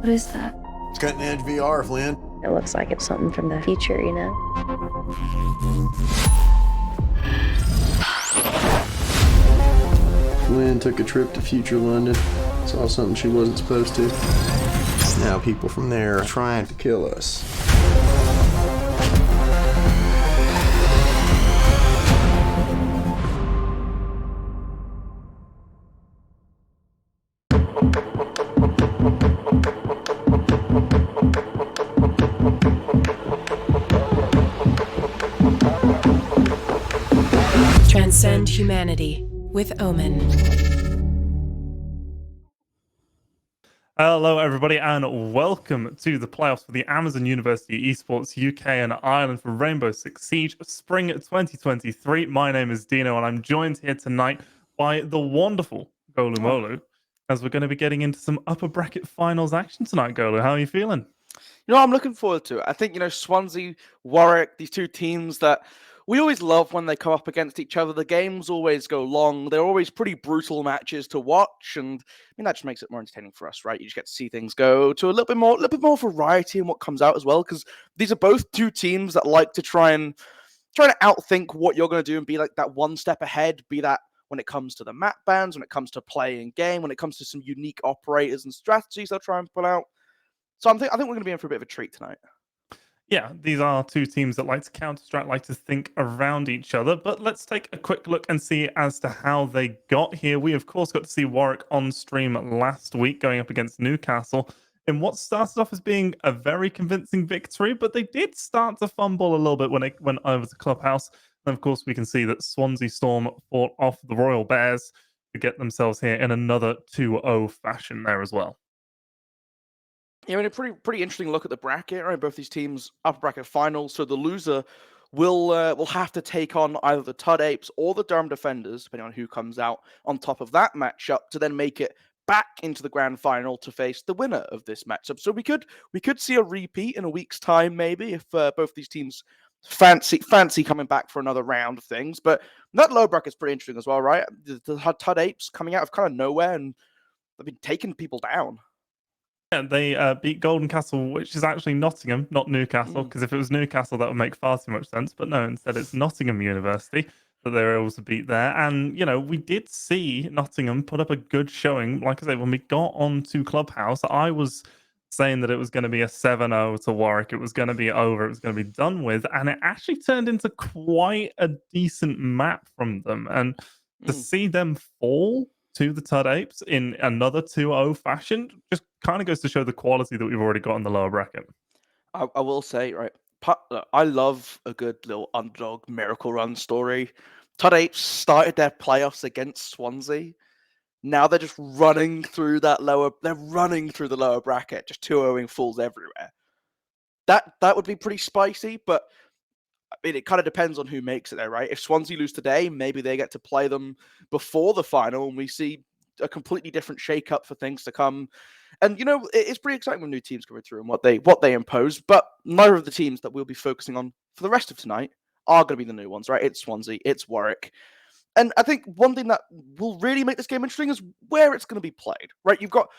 What is that? It's cutting edge VR, Flynn. It looks like it's something from the future, you know? Flynn took a trip to future London, saw something she wasn't supposed to. Now people from there are trying to kill us. Transcend humanity with Omen. Hello, everybody, and welcome to the playoffs for the Amazon University Esports UK and Ireland for Rainbow Six Siege Spring 2023. My name is Dino, and I'm joined here tonight by the wonderful Golu Molu, as we're going to be getting into some upper bracket finals action tonight. Golu, how are you feeling? I'm looking forward to it. I think, Swansea, Warwick, these two teams that we always love when they come up against each other. The games always go long. They're always pretty brutal matches to watch, and that just makes it more entertaining for us, right? You just get to see things go to a little bit more variety in what comes out as well, because these are both two teams that like to try and outthink what you're going to do and be like that one step ahead, be that when it comes to the map bans, when it comes to playing game, when it comes to some unique operators and strategies they'll try and pull out. So I think we're going to be in for a bit of a treat tonight. Yeah, these are two teams that like to counter-strike, like to think around each other. But let's take a quick look and see as to how they got here. We, of course, got to see Warwick on stream last week going up against Newcastle in what started off as being a very convincing victory. But they did start to fumble a little bit when it went over to Clubhouse. And, of course, we can see that Swansea Storm fought off the Royal Bears to get themselves here in another 2-0 fashion there as well. Yeah, a pretty interesting look at the bracket, right? Both these teams upper bracket finals, so the loser will have to take on either the Tud Apes or the Durham Defenders, depending on who comes out on top of that matchup, to then make it back into the grand final to face the winner of this matchup. So we could see a repeat in a week's time, maybe, if both these teams fancy coming back for another round of things. But that low bracket is pretty interesting as well, right? The Tud Apes coming out of kind of nowhere and they've been taking people down. Yeah, they beat Golden Castle, which is actually Nottingham, not Newcastle, because if it was Newcastle, that would make far too much sense. But no, instead it's Nottingham University that they were able to beat there. And, we did see Nottingham put up a good showing. Like I say, when we got onto Clubhouse, I was saying that it was going to be a 7-0 to Warwick. It was going to be over. It was going to be done with. And it actually turned into quite a decent map from them. And to see them fall to the Tud Apes in another 2-0 fashion just kind of goes to show the quality that we've already got in the lower bracket. I will say, right, I love a good little underdog miracle run story. Tud Apes started their playoffs against Swansea. Now they're just running through the lower bracket, just 2-0ing fools everywhere. That would be pretty spicy, but it kind of depends on who makes it there, right? If Swansea lose today, maybe they get to play them before the final, and we see a completely different shake-up for things to come. And, it's pretty exciting when new teams coming through and what they impose, but neither of the teams that we'll be focusing on for the rest of tonight are going to be the new ones, right? It's Swansea, it's Warwick. And I think one thing that will really make this game interesting is where it's going to be played, right? You've got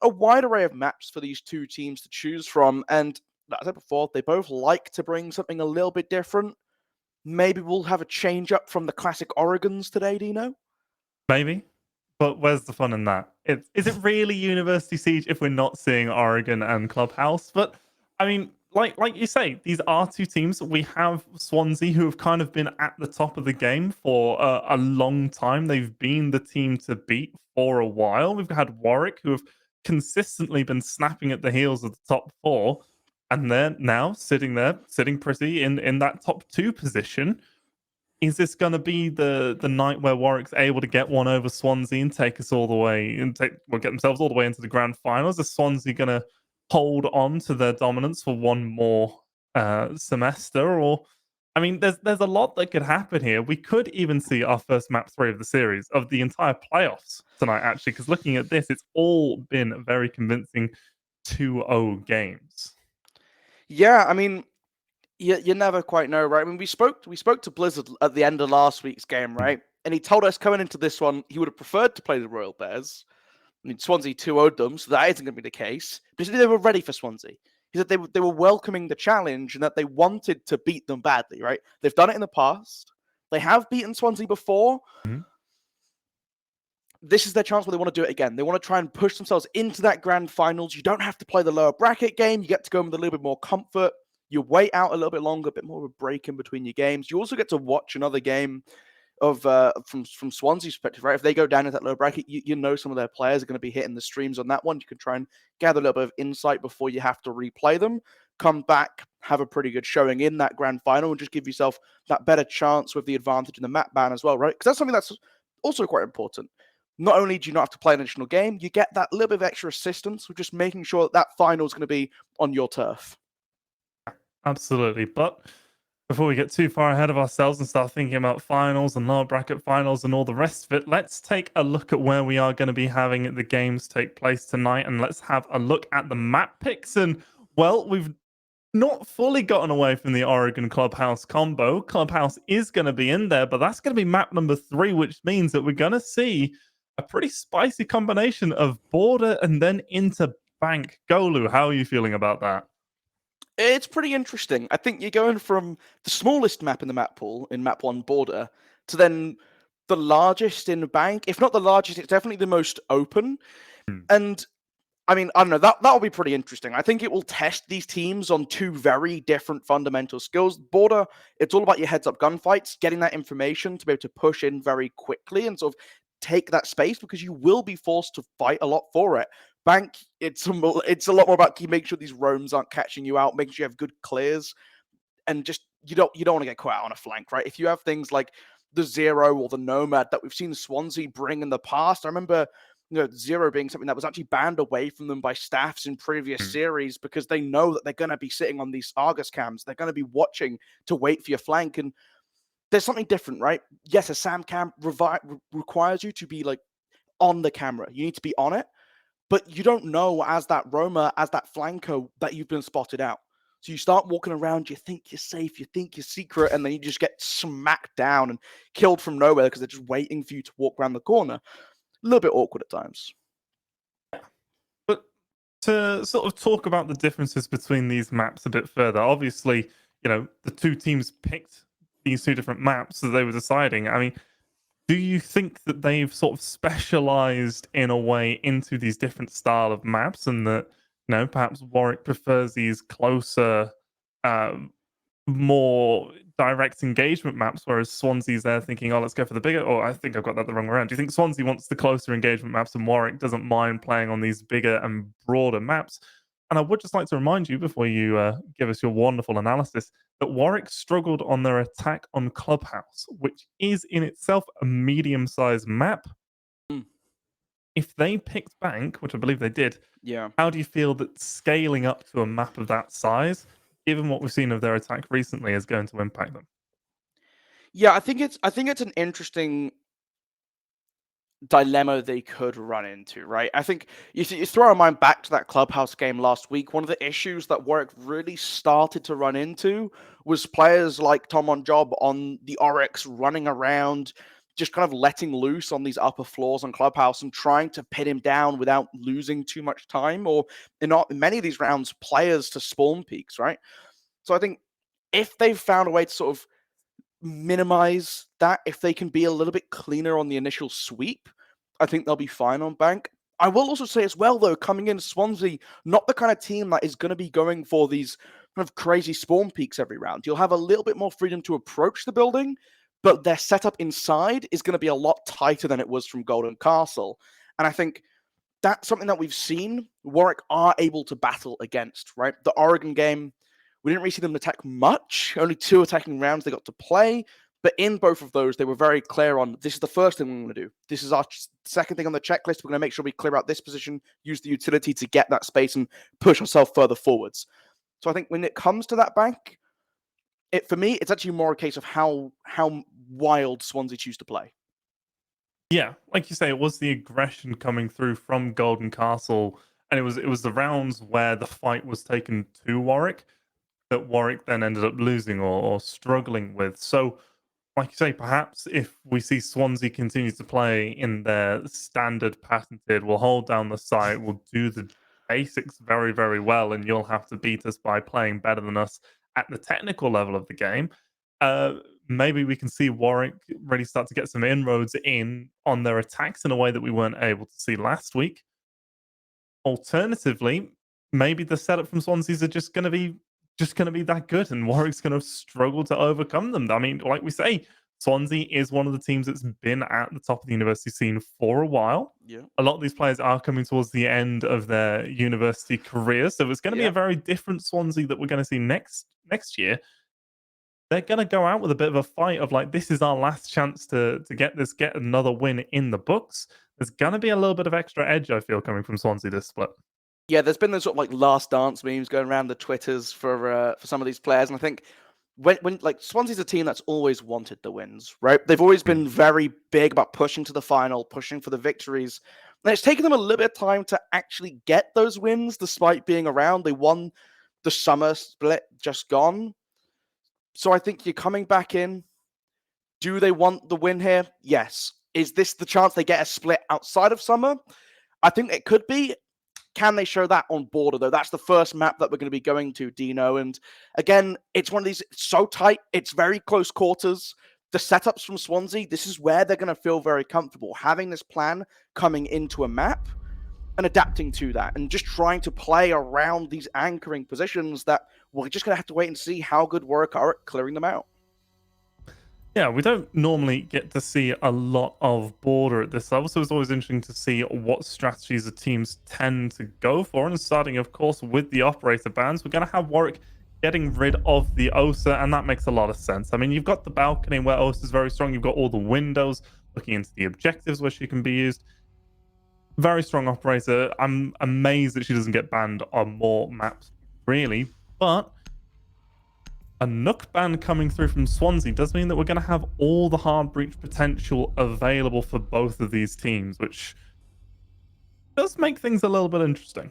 a wide array of maps for these two teams to choose from, and as I said before, they both like to bring something a little bit different. Maybe we'll have a change up from the classic Oregons today, Dino? Maybe. But where's the fun in that? Is it really University Siege if we're not seeing Oregon and Clubhouse? But, I mean, like you say, these are two teams. We have Swansea, who have kind of been at the top of the game for a long time. They've been the team to beat for a while. We've had Warwick, who have consistently been snapping at the heels of the top four. And they're now sitting pretty in that top two position. Is this going to be the night where Warwick's able to get one over Swansea and take us all the way and get themselves all the way into the grand finals? Is Swansea going to hold on to their dominance for one more semester? Or, I mean, there's a lot that could happen here. We could even see our first map 3 of the series, of the entire playoffs tonight, actually, because looking at this, it's all been very convincing 2-0 games. Yeah, I mean, you never quite know, right? I mean, we spoke to Blizzard at the end of last week's game, right? And he told us coming into this one, he would have preferred to play the Royal Bears, I mean, Swansea 2-0'd them, so that isn't going to be the case. But he said they were ready for Swansea. He said they were welcoming the challenge and that they wanted to beat them badly, right? They've done it in the past. They have beaten Swansea before. Mhm. This is their chance where they want to do it again. They want to try and push themselves into that grand finals. You don't have to play the lower bracket game. You get to go in with a little bit more comfort. You wait out a little bit longer, a bit more of a break in between your games. You also get to watch another game of from Swansea's perspective, right? If they go down in that lower bracket, you know some of their players are going to be hitting the streams on that one. You can try and gather a little bit of insight before you have to replay them. Come back, have a pretty good showing in that grand final, and just give yourself that better chance with the advantage in the map ban as well, right? Because that's something that's also quite important. Not only do you not have to play an additional game, you get that little bit of extra assistance with just making sure that final is going to be on your turf. Absolutely. But before we get too far ahead of ourselves and start thinking about finals and lower bracket finals and all the rest of it, let's take a look at where we are going to be having the games take place tonight. And let's have a look at the map picks. And, well, we've not fully gotten away from the Oregon Clubhouse combo. Clubhouse is going to be in there, but that's going to be map number 3, which means that we're going to see a pretty spicy combination of border and then into bank. Golu, how are you feeling about that? It's pretty interesting. I think you're going from the smallest map in the map pool, in map 1 border, to then the largest in bank. If not the largest, it's definitely the most open. And I mean, I don't know, that'll be pretty interesting. I think it will test these teams on 2 very different fundamental skills. Border, it's all about your heads-up gunfights, getting that information to be able to push in very quickly and sort of take that space because you will be forced to fight a lot for it. Bank, it's a lot more about making sure these roams aren't catching you out, making sure you have good clears, and just you don't want to get caught out on a flank, right? If you have things like the Zero or the Nomad that we've seen Swansea bring in the past, I remember Zero being something that was actually banned away from them by staffs in previous series because they know that they're going to be sitting on these Argus cams. They're going to be watching to wait for your flank. And there's something different, right? Yes, a SAM cam requires you to be like on the camera. You need to be on it, but you don't know as that roamer, as that flanker that you've been spotted out. So you start walking around, you think you're safe, you think you're secret, and then you just get smacked down and killed from nowhere because they're just waiting for you to walk around the corner. A little bit awkward at times. But to sort of talk about the differences between these maps a bit further, obviously, the 2 teams picked these 2 different maps that they were deciding. I mean, do you think that they've sort of specialized in a way into these different style of maps and that, perhaps Warwick prefers these closer, more direct engagement maps, whereas Swansea's there thinking, oh, let's go for the bigger, or I think I've got that the wrong way around. Do you think Swansea wants the closer engagement maps and Warwick doesn't mind playing on these bigger and broader maps? And I would just like to remind you, before you give us your wonderful analysis, that Warwick struggled on their attack on Clubhouse, which is in itself a medium-sized map. If they picked Bank, which I believe they did, how do you feel that scaling up to a map of that size, given what we've seen of their attack recently, is going to impact them? Yeah, I think it's an interesting dilemma they could run into, right? I think you throw our mind back to that Clubhouse game last week. One of the issues that Warwick really started to run into was players like Tom on Job on the Oryx running around, just kind of letting loose on these upper floors on Clubhouse and trying to pin him down without losing too much time, or in many of these rounds, players to spawn peaks, right? So I think if they've found a way to sort of minimize that, if they can be a little bit cleaner on the initial sweep, I think they'll be fine on Bank. I will also say as well, though, coming in Swansea, not the kind of team that is going to be going for these kind of crazy spawn peaks every round. You'll have a little bit more freedom to approach the building, but their setup inside is going to be a lot tighter than it was from Golden Castle. And I think that's something that we've seen Warwick are able to battle against, right? The Oregon game, we didn't really see them attack much. Only 2 attacking rounds they got to play. But in both of those, they were very clear on, this is the first thing we're going to do. This is our second thing on the checklist. We're going to make sure we clear out this position, use the utility to get that space and push ourselves further forwards. So I think when it comes to that Bank, for me, it's actually more a case of how wild Swansea choose to play. Yeah, like you say, it was the aggression coming through from Golden Castle, and it was the rounds where the fight was taken to Warwick that Warwick then ended up losing or struggling with. So like you say, perhaps if we see Swansea continue to play in their standard patented, we'll hold down the site, we'll do the basics very, very well, and you'll have to beat us by playing better than us at the technical level of the game. Uh, Maybe we can see Warwick really start to get some inroads in on their attacks in a way that we weren't able to see last week. Alternatively, maybe the setup from Swansea's are just going to be that good, and Warwick's going to struggle to overcome them. I mean, like we say, Swansea is one of the teams that's been at the top of the university scene for a while. Yeah. A lot of these players are coming towards the end of their university careers, so it's going to be a very different Swansea that we're going to see next year. They're going to go out with a bit of a fight of like, this is our last chance to get another win in the books. There's going to be a little bit of extra edge, I feel, coming from Swansea this split. Yeah, there's been those sort of like last dance memes going around the Twitters for some of these players, and I think when like Swansea's a team that's always wanted the wins, right? They've always been very big about pushing to the final, pushing for the victories. And it's taken them a little bit of time to actually get those wins, despite being around. They won the summer split just gone. So I think you're coming back in. Do they want the win here? Yes. Is this the chance they get a split outside of summer? I think it could be. Can they show that on Border, though? That's the first map that we're going to be going to, Dino. And again, it's one of these, it's so tight. It's very close quarters. The setups from Swansea, this is where they're going to feel very comfortable. Having this plan coming into a map and adapting to that and just trying to play around these anchoring positions that we're just going to have to wait and see how good Warwick are at clearing them out. Yeah, we don't normally get to see a lot of Border at this level, so it's always interesting to see what strategies the teams tend to go for. And starting, of course, with the operator bans, we're going to have Warwick getting rid of the OSA, and that makes a lot of sense. I mean, you've got the balcony where OSA is very strong. You've got all the windows looking into the objectives where she can be used. Very strong operator. I'm amazed that she doesn't get banned on more maps, really. But a Nook ban coming through from Swansea does mean that we're going to have all the hard breach potential available for both of these teams, which does make things a little bit interesting.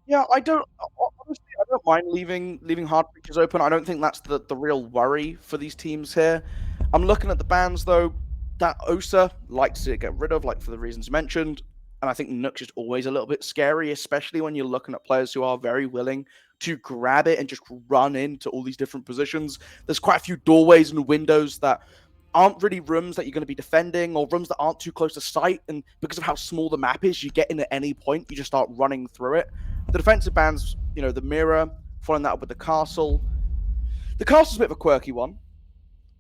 Yeah, honestly, I don't mind leaving hard breaches open. I don't think that's the real worry for these teams here. I'm looking at the bans, though. That OSA likes to get rid of, like for the reasons mentioned. And I think Nook's just always a little bit scary, especially when you're looking at players who are very willing to grab it and just run into all these different positions. There's quite a few doorways and windows that aren't really rooms that you're going to be defending or rooms that aren't too close to sight. And because of how small the map is, you get in at any point, you just start running through it. The defensive bans, you know, the mirror, following that up with the castle. The castle's a bit of a quirky one.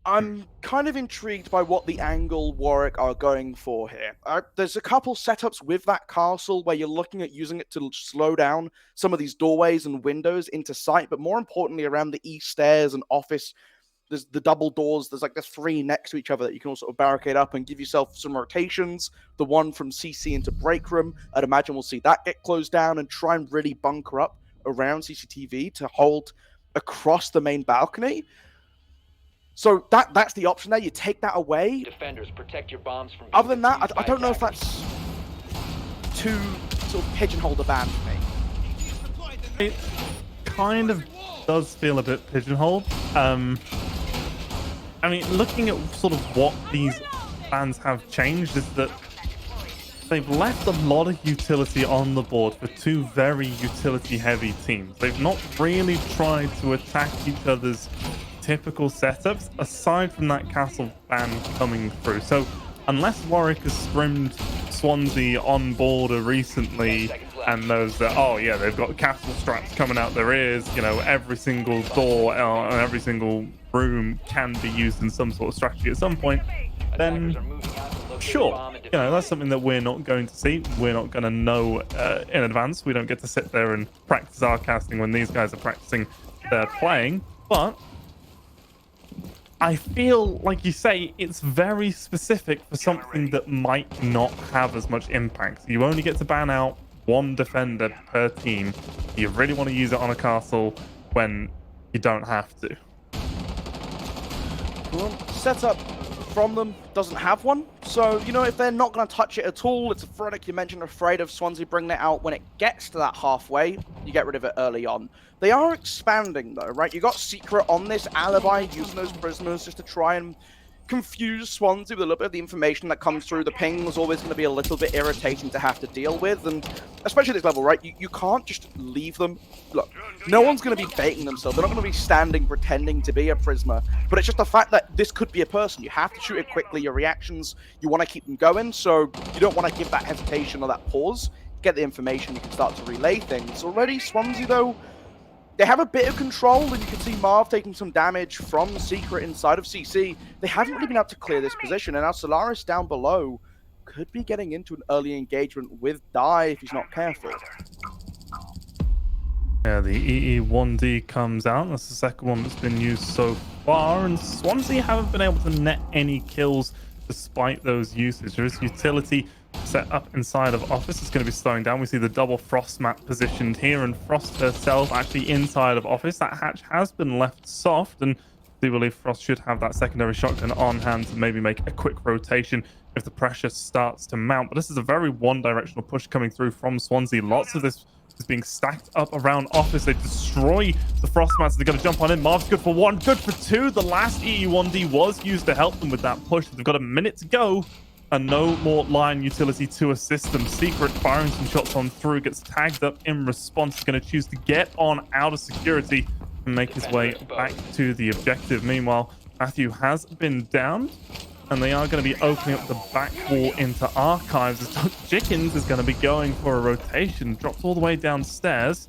I'm kind of intrigued by what the angle Warwick are going for here. There's a couple setups with that castle where you're looking at using it to slow down some of these doorways and windows into sight, but more importantly around the east stairs and office, there's the double doors. There's like the three next to each other that you can also barricade up and give yourself some rotations. The one from CC into break room, I'd imagine we'll see that get closed down and try and really bunker up around CCTV to hold across the main balcony. So that's the option there. You take that away. Defenders, protect your bombs from. Other than that, I don't know if that's too sort of pigeonhole the ban for me. It kind of does feel a bit pigeonholed. I mean, looking at sort of what these bans have changed is that they've left a lot of utility on the board for two very utility-heavy teams. They've not really tried to attack each other's typical setups aside from that castle ban coming through. So unless Warwick has scrimmed Swansea on Border recently and knows that, oh yeah, they've got castle straps coming out their ears, you know, every single door and every single room can be used in some sort of strategy at some point, then sure, you know, that's something that we're not going to see. We're not going to know in advance. We don't get to sit there and practice our casting when these guys are practicing their playing. But I feel, like you say, it's very specific for something that might not have as much impact. You only get to ban out one defender per team. You really want to use it on a castle when you don't have to. Well, set up from them doesn't have one. So, you know, if they're not going to touch it at all, it's a Frederick, you mentioned, afraid of Swansea bringing it out when it gets to that halfway. You get rid of it early on. They are expanding, though, right? You got Secret on this alibi, using those prisoners just to try and confuse Swansea with a little bit of the information that comes through. The ping is always going to be a little bit irritating to have to deal with, and especially at this level, right? You can't just leave them. Look, no one's going to be baiting themselves. They're not going to be standing pretending to be a Prisma, but it's just the fact that this could be a person. You have to shoot it quickly. Your reactions, you want to keep them going, so you don't want to give that hesitation or that pause. Get the information, you can start to relay things. Already, Swansea, though, they have a bit of control, and you can see Marv taking some damage from Secret inside of CC. They haven't really been able to clear this position, and now Solaris down below could be getting into an early engagement with Die if he's not careful. Yeah, the EE1D comes out. That's the second one that's been used so far, and Swansea haven't been able to net any kills despite those uses. There is utility set up inside of Office. It's going to be slowing down. We see the double Frost map positioned here, and Frost herself actually inside of Office. That hatch has been left soft, and I do believe Frost should have that secondary shotgun on hand to maybe make a quick rotation if the pressure starts to mount. But this is a very one-directional push coming through from Swansea. Lots of this is being stacked up around Office. They destroy the Frost mats. They're going to jump on in. Marv's good for one, good for two. The last EE1D was used to help them with that push. They've got a minute to go, and no more line utility to assist them. Secret firing some shots on through, gets tagged up in response. He's going to choose to get on out of security and make his way back to the objective. Meanwhile, Matthew has been downed, and they are going to be opening up the back wall into Archives. As Dr. Chickens is going to be going for a rotation, dropped all the way downstairs.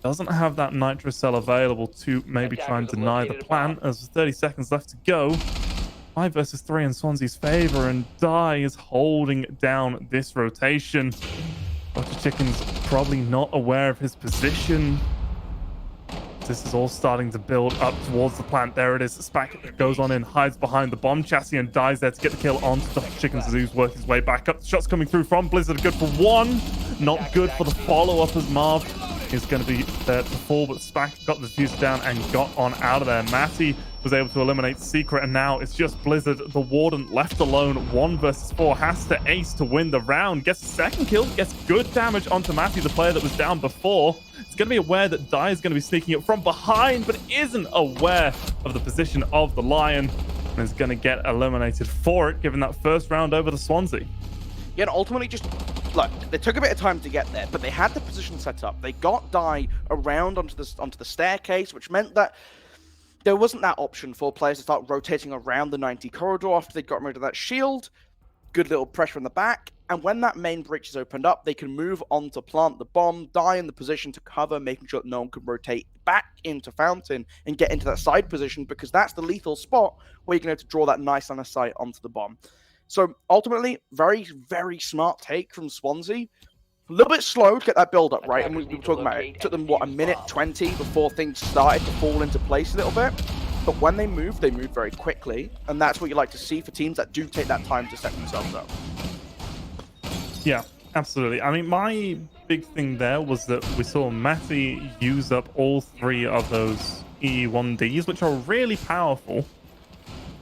Doesn't have that nitro cell available to maybe try and deny the plan, as there's 30 seconds left to go. 5 versus 3 in Swansea's favor, and Die is holding down this rotation. Dr. Chicken's probably not aware of his position. This is all starting to build up towards the plant. There it is. Spack goes on in, hides behind the bomb chassis, and Dies there to get the kill onto Dr. Chickens as he's working his way back up. The shots coming through from Blizzard, good for one. Not good for the follow-up, as Marv is going to be there to fall, but Spack got the diffuser down and got on out of there. Matty was able to eliminate Secret, and now it's just Blizzard, the Warden, left alone. 1 versus 4, has to ace to win the round. Gets a second kill, gets good damage onto Matty, the player that was down before. It's going to be aware that Die is going to be sneaking up from behind, but isn't aware of the position of the Lion, and is going to get eliminated for it, giving that first round over to Swansea. Yeah, and ultimately just, look, they took a bit of time to get there, but they had the position set up. They got Die around onto the staircase, which meant that there wasn't that option for players to start rotating around the 90 corridor after they got rid of that shield. Good little pressure in the back, and when that main breach is opened up, they can move on to plant the bomb, Die in the position to cover, making sure that no one can rotate back into Fountain and get into that side position, because that's the lethal spot where you're going to have to draw that nice line of sight onto the bomb. So ultimately, very, very smart take from Swansea. A little bit slow to get that build up, right? And we were talking about it. It took them, what, a minute 20 before things started to fall into place a little bit. But when they move very quickly. And that's what you like to see for teams that do take that time to set themselves up. Yeah, absolutely. I mean, my big thing there was that we saw Matty use up all 3 of those E1Ds, which are really powerful.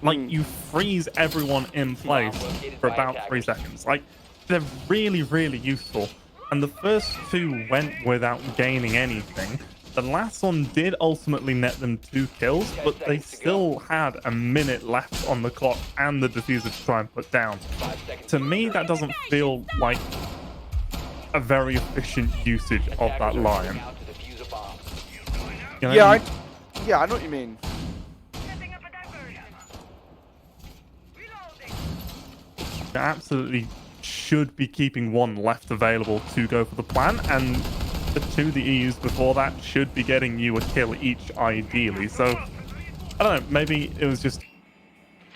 Like, you freeze everyone in place for about 3 seconds. Like, they're really, really useful. And the first 2 went without gaining anything. The last one did ultimately net them 2 kills, but they still had a minute left on the clock and the diffuser to try and put down. To me, that doesn't feel like a very efficient usage of that Lion. You know, Yeah, I know what you mean. You absolutely should be keeping 1 left available to go for the plan, and the 2 that you used before that should be getting you a kill each, ideally. So, I don't know, maybe it was just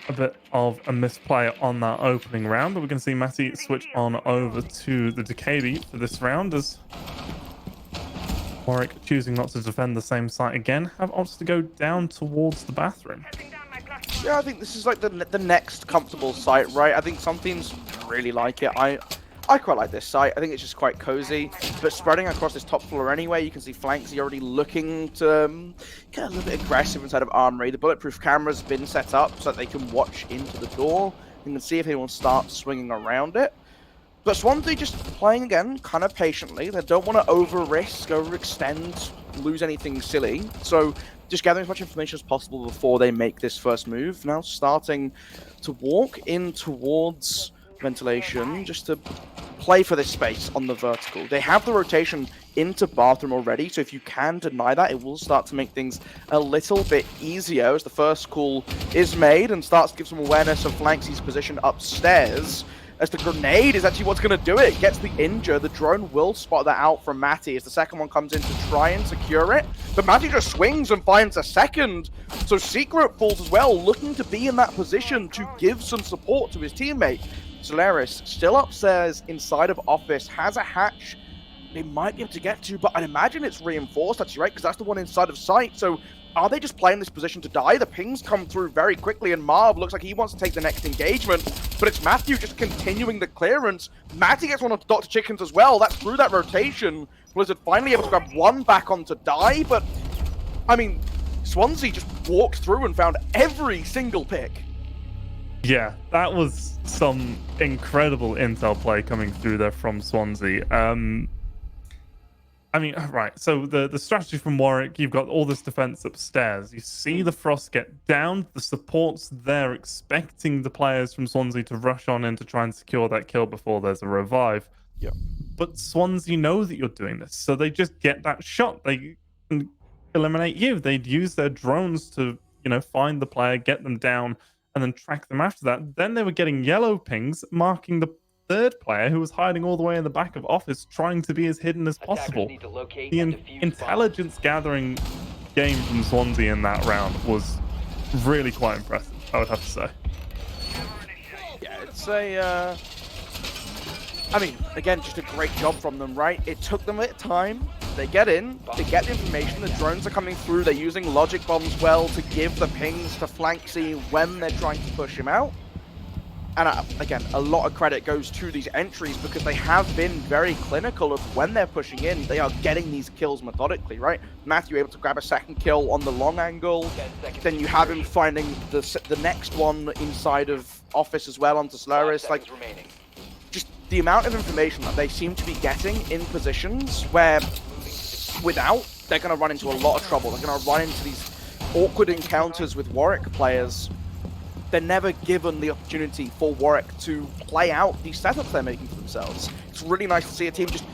a bit of a misplay on that opening round, but we can see Matty switch on over to the Decade for this round, as Warwick, choosing not to defend the same site again, have opted to go down towards the bathroom. Yeah, I think this is like the next comfortable site, right? I think some teams really like it. I quite like this site. I think it's just quite cozy. But spreading across this top floor anyway, you can see flanks are already looking to get a little bit aggressive inside of Armory. The bulletproof camera's been set up so that they can watch into the door and see if anyone starts swinging around it. But Swansea just playing again, kind of patiently. They don't want to over-risk, overextend, lose anything silly. So just gathering as much information as possible before they make this first move. Now starting to walk in towards ventilation, just to play for this space on the vertical. They have the rotation into bathroom already, so if you can deny that, it will start to make things a little bit easier as the first call is made and starts to give some awareness of Flanksy's position upstairs. As the grenade is actually what's going to do it. Gets the injure. The drone will spot that out from Matty as the second one comes in to try and secure it. But Matty just swings and finds a second. So Secret falls as well, looking to be in that position to give some support to his teammate. Solaris still upstairs inside of office, has a hatch they might be able to get to, but I'd imagine it's reinforced, actually, right? Because that's the one inside of sight. So are they just playing this position to die? The pings come through very quickly, and Marv looks like he wants to take the next engagement, but it's Matthew just continuing the clearance. Matty gets one of Dr. Chickens as well. That's through that rotation. Blizzard finally able to grab one back on to die, but, I mean, Swansea just walked through and found every single pick. Yeah, that was some incredible intel play coming through there from Swansea. I mean, right, so the strategy from Warwick, you've got all this defense upstairs. You see the Frost get down, the support's there expecting the players from Swansea to rush on in to try and secure that kill before there's a revive. Yeah. But Swansea know that you're doing this, so they just get that shot. They can eliminate you. They'd use their drones to, find the player, get them down, and then track them after that. Then they were getting yellow pings marking the third player who was hiding all the way in the back of office, trying to be as hidden as possible. The intelligence gathering game from Swansea in that round was really quite impressive, I would have to say. Yeah, it's I mean, again, just a great job from them, right? It took them a bit of time. They get in, they get the information, the drones are coming through, they're using logic bombs well to give the pings to Flanksy when they're trying to push him out. And again, a lot of credit goes to these entries because they have been very clinical of when they're pushing in, they are getting these kills methodically, right? Matthew able to grab a second kill on the long angle, then you have him finding the next one inside of office as well onto Solaris. Like, just the amount of information that they seem to be getting in positions where without, they're going to run into a lot of trouble. They're going to run into these awkward encounters with Warwick players. They're never given the opportunity for Warwick to play out these setups they're making for themselves. It's really nice to see a team just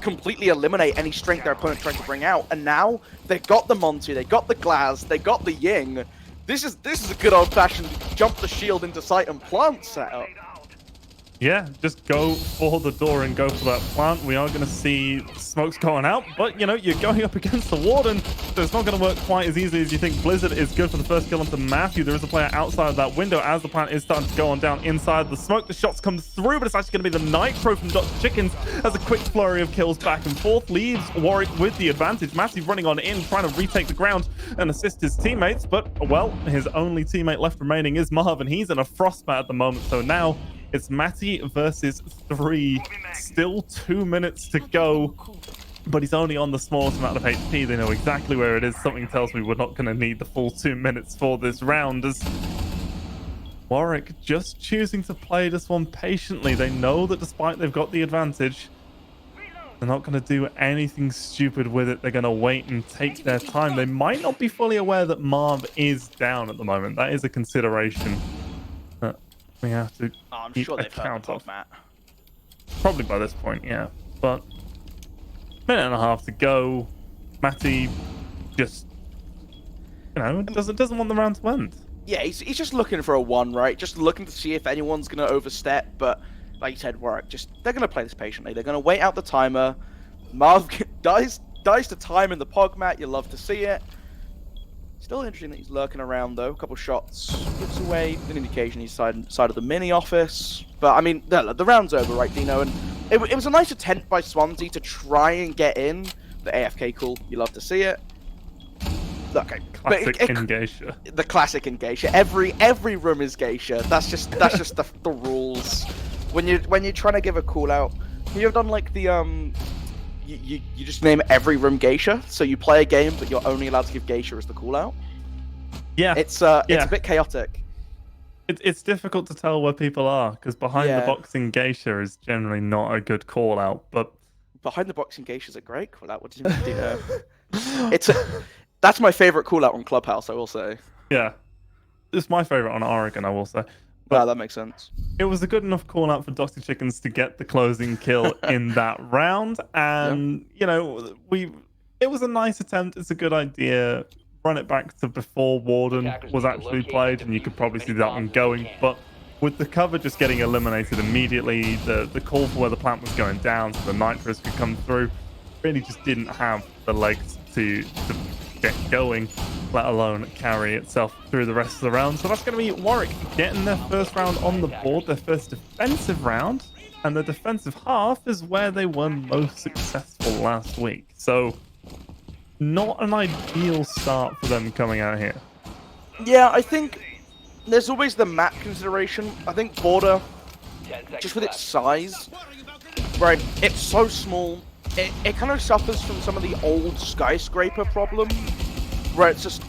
completely eliminate any strength their opponent trying to bring out. And now they've got the Monty, they got the Glaz, they got the Ying. This is a good old-fashioned jump the shield into sight and plant setup. Yeah, just go for the door and go for that plant. We are going to see smokes going out, but, you're going up against the Warden, so it's not going to work quite as easily as you think. Blizzard is good for the first kill onto Matthew. There is a player outside of that window as the plant is starting to go on down inside the smoke. The shots come through, but it's actually going to be the Nitro from Dr. Chickens as a quick flurry of kills back and forth leaves Warwick with the advantage. Matthew running on in, trying to retake the ground and assist his teammates, but, well, his only teammate left remaining is Marv, and he's in a frostbite at the moment, so now it's Matty versus 3. Still 2 minutes to go, but he's only on the smallest amount of HP. They know exactly where it is. Something tells me we're not going to need the full 2 minutes for this round, as Warwick just choosing to play this one patiently. They know that despite they've got the advantage, they're not going to do anything stupid with it. They're going to wait and take their time. They might not be fully aware that Marv is down at the moment. That is a consideration that we have to I'm keep sure they've heard account the of. Matt. Probably by this point, yeah. But minute and a half to go. Matty just, doesn't want the round to end. Yeah, he's just looking for a 1, right? Just looking to see if anyone's going to overstep, but like you said, Warwick, they're going to play this patiently. They're going to wait out the timer. Marv dies to time in the pog mat. You love to see it. Still interesting that he's lurking around, though. A couple shots gives away an indication he's side of the mini office. But, I mean, the round's over, right, Dino? And it was a nice attempt by Swansea to try and get in. The AFK call, you love to see it. Okay, Classic in Geisha. The classic in Geisha. Every room is Geisha. That's just the rules. when you're trying to give a call out, you've done like the you just name every room geisha, so you play a game but you're only allowed to give geisha as the call out. Yeah, It's a bit chaotic. It's difficult to tell where people are because behind the boxing geisha is generally not a good call out, but behind the boxing geisha is a great call out. What do you mean? That's my favorite call out on Clubhouse, I will say. Yeah, it's my favorite on Oregon, I will say. But that makes sense. It was a good enough call out for Dr. Chickens to get the closing kill in that round, and you know, it was a nice attempt. It's a good idea. Run it back to before Warden was actually played, and you could probably see that one going. But with the cover just getting eliminated immediately, the call for where the plant was going down, so the nitros could come through, really just didn't have the legs to get going, let alone carry itself through the rest of the round. So that's going to be Warwick getting their first round on the board, their first defensive round, and the defensive half is where they were most successful last week. So not an ideal start for them coming out here. Yeah, I think there's always the map consideration. I think Border, just with its size, right, it's so small, it kind of suffers from some of the old skyscraper problem, where it's just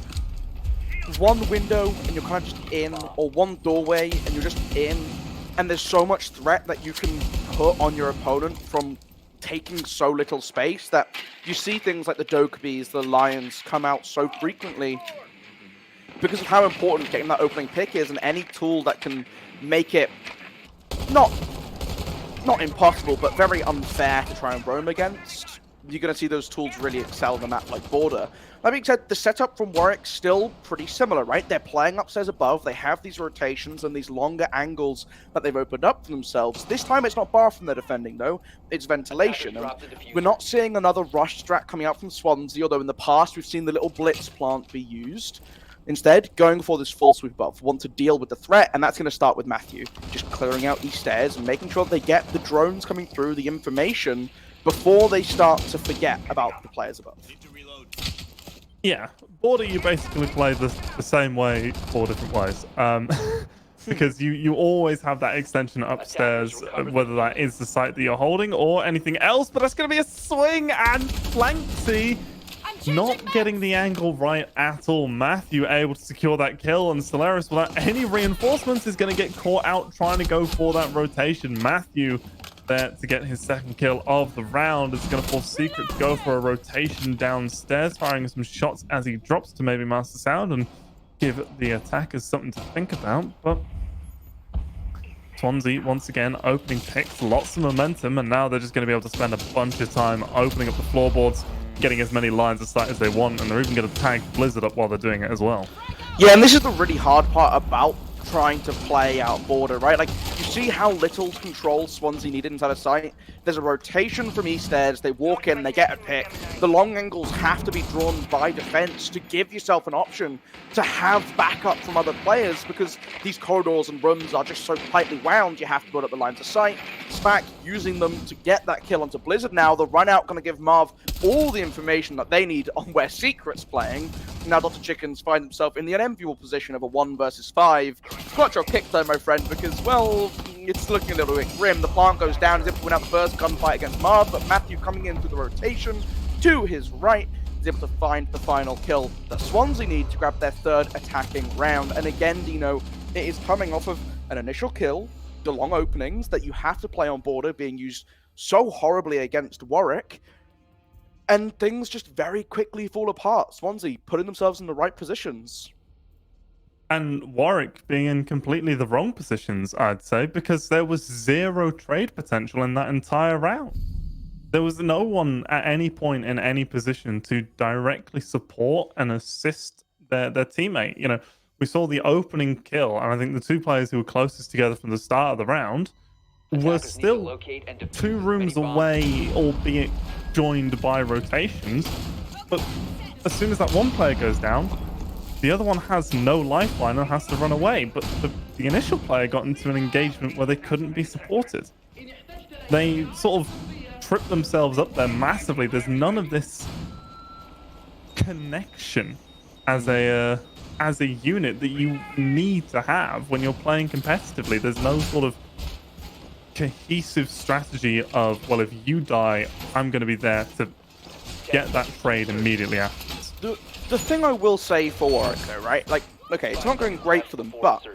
one window and you're kind of just in, or one doorway and you're just in, and there's so much threat that you can put on your opponent from taking so little space that you see things like the Dokebees, the Lions come out so frequently because of how important getting that opening pick is, and any tool that can make it not impossible, but very unfair to try and roam against. You're going to see those tools really excel in a map like Border. That being said, the setup from Warwick's still pretty similar, right? They're playing upstairs above, they have these rotations and these longer angles that they've opened up for themselves. This time it's not bar from their defending, though. It's ventilation. And we're not seeing another rush strat coming out from Swansea, although in the past we've seen the little blitz plant be used. Instead, going for this full sweep above, want to deal with the threat, and that's going to start with Matthew. Just clearing out these stairs and making sure that they get the drones coming through, the information, before they start to forget about the players above. Yeah, Border you basically play the same way 4 different ways. Because you always have that extension upstairs, whether that is the site that you're holding or anything else, but that's going to be a swing and Flanksy not getting the angle right at all. Matthew able to secure that kill, and Stellaris without any reinforcements is going to get caught out trying to go for that rotation. Matthew there to get his second kill of the round. Is going to force Secret to go for a rotation downstairs, firing some shots as he drops to maybe Master Sound and give the attackers something to think about. But Swansea once again opening picks, lots of momentum, and now they're just going to be able to spend a bunch of time opening up the floorboards, getting as many lines of sight as they want, and they're even going to tag Blizzard up while they're doing it as well. Yeah, and this is the really hard part about trying to play out Border, right? Like, you see how little control Swansea needed inside of sight? There's a rotation from east stairs, they walk in, they get a pick. The long angles have to be drawn by defense to give yourself an option to have backup from other players, because these corridors and rooms are just so tightly wound, you have to build up the lines of sight. Spack using them to get that kill onto Blizzard now. The run out going to give Marv all the information that they need on where Secret's playing. Now Dr. Chickens find himself in the unenviable position of a 1 versus 5. Got your kick though, my friend, because, well, it's looking a little bit grim. The plant goes down as if to win out the first gunfight against Marv, but Matthew coming in through the rotation to his right is able to find the final kill that Swansea need to grab their third attacking round. And again, Dino, it is coming off of an initial kill, the long openings that you have to play on Border being used so horribly against Warwick, and things just very quickly fall apart. Swansea putting themselves in the right positions. And Warwick being in completely the wrong positions, I'd say, because there was zero trade potential in that entire round. There was no one at any point in any position to directly support and assist their teammate. You know, we saw the opening kill, and I think the two players who were closest together from the start of the round were still 2 rooms away, albeit joined by rotations. But as soon as that one player goes down, the other one has no lifeline and has to run away. But the initial player got into an engagement where they couldn't be supported. They sort of tripped themselves up there massively. There's none of this connection as a unit that you need to have when you're playing competitively. There's no sort of cohesive strategy of, well, if you die, I'm going to be there to get that trade immediately afterwards. The thing I will say for Warwick, though, right? Like, okay, it's not going great for them, but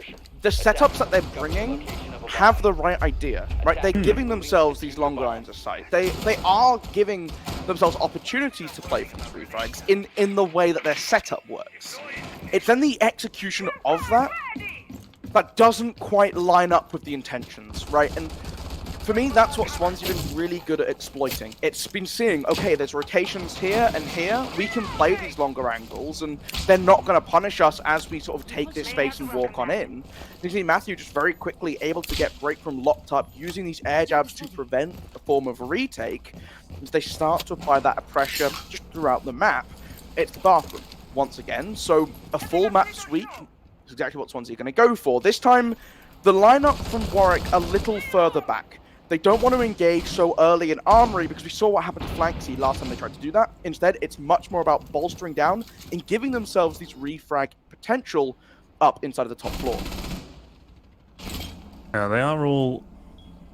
the setups that they're bringing have the right idea, right? They're giving themselves these long lines of sight. They are giving themselves opportunities to play from these refrags in the way that their setup works. It's then the execution of that doesn't quite line up with the intentions, right? And for me, that's what Swansea have been really good at exploiting. It's been seeing, okay, there's rotations here and here. We can play these longer angles, and they're not going to punish us as we sort of take this space and walk on in. You see Matthew just very quickly able to get break from locked up, using these air jabs to prevent a form of a retake. As they start to apply that pressure just throughout the map, it's the bathroom once again. So a full map sweep is exactly what Swansea are going to go for. This time, the lineup from Warwick a little further back. They don't want to engage so early in Armory because we saw what happened to Flanksy last time they tried to do that. Instead, it's much more about bolstering down and giving themselves these refrag potential up inside of the top floor. Yeah, they are all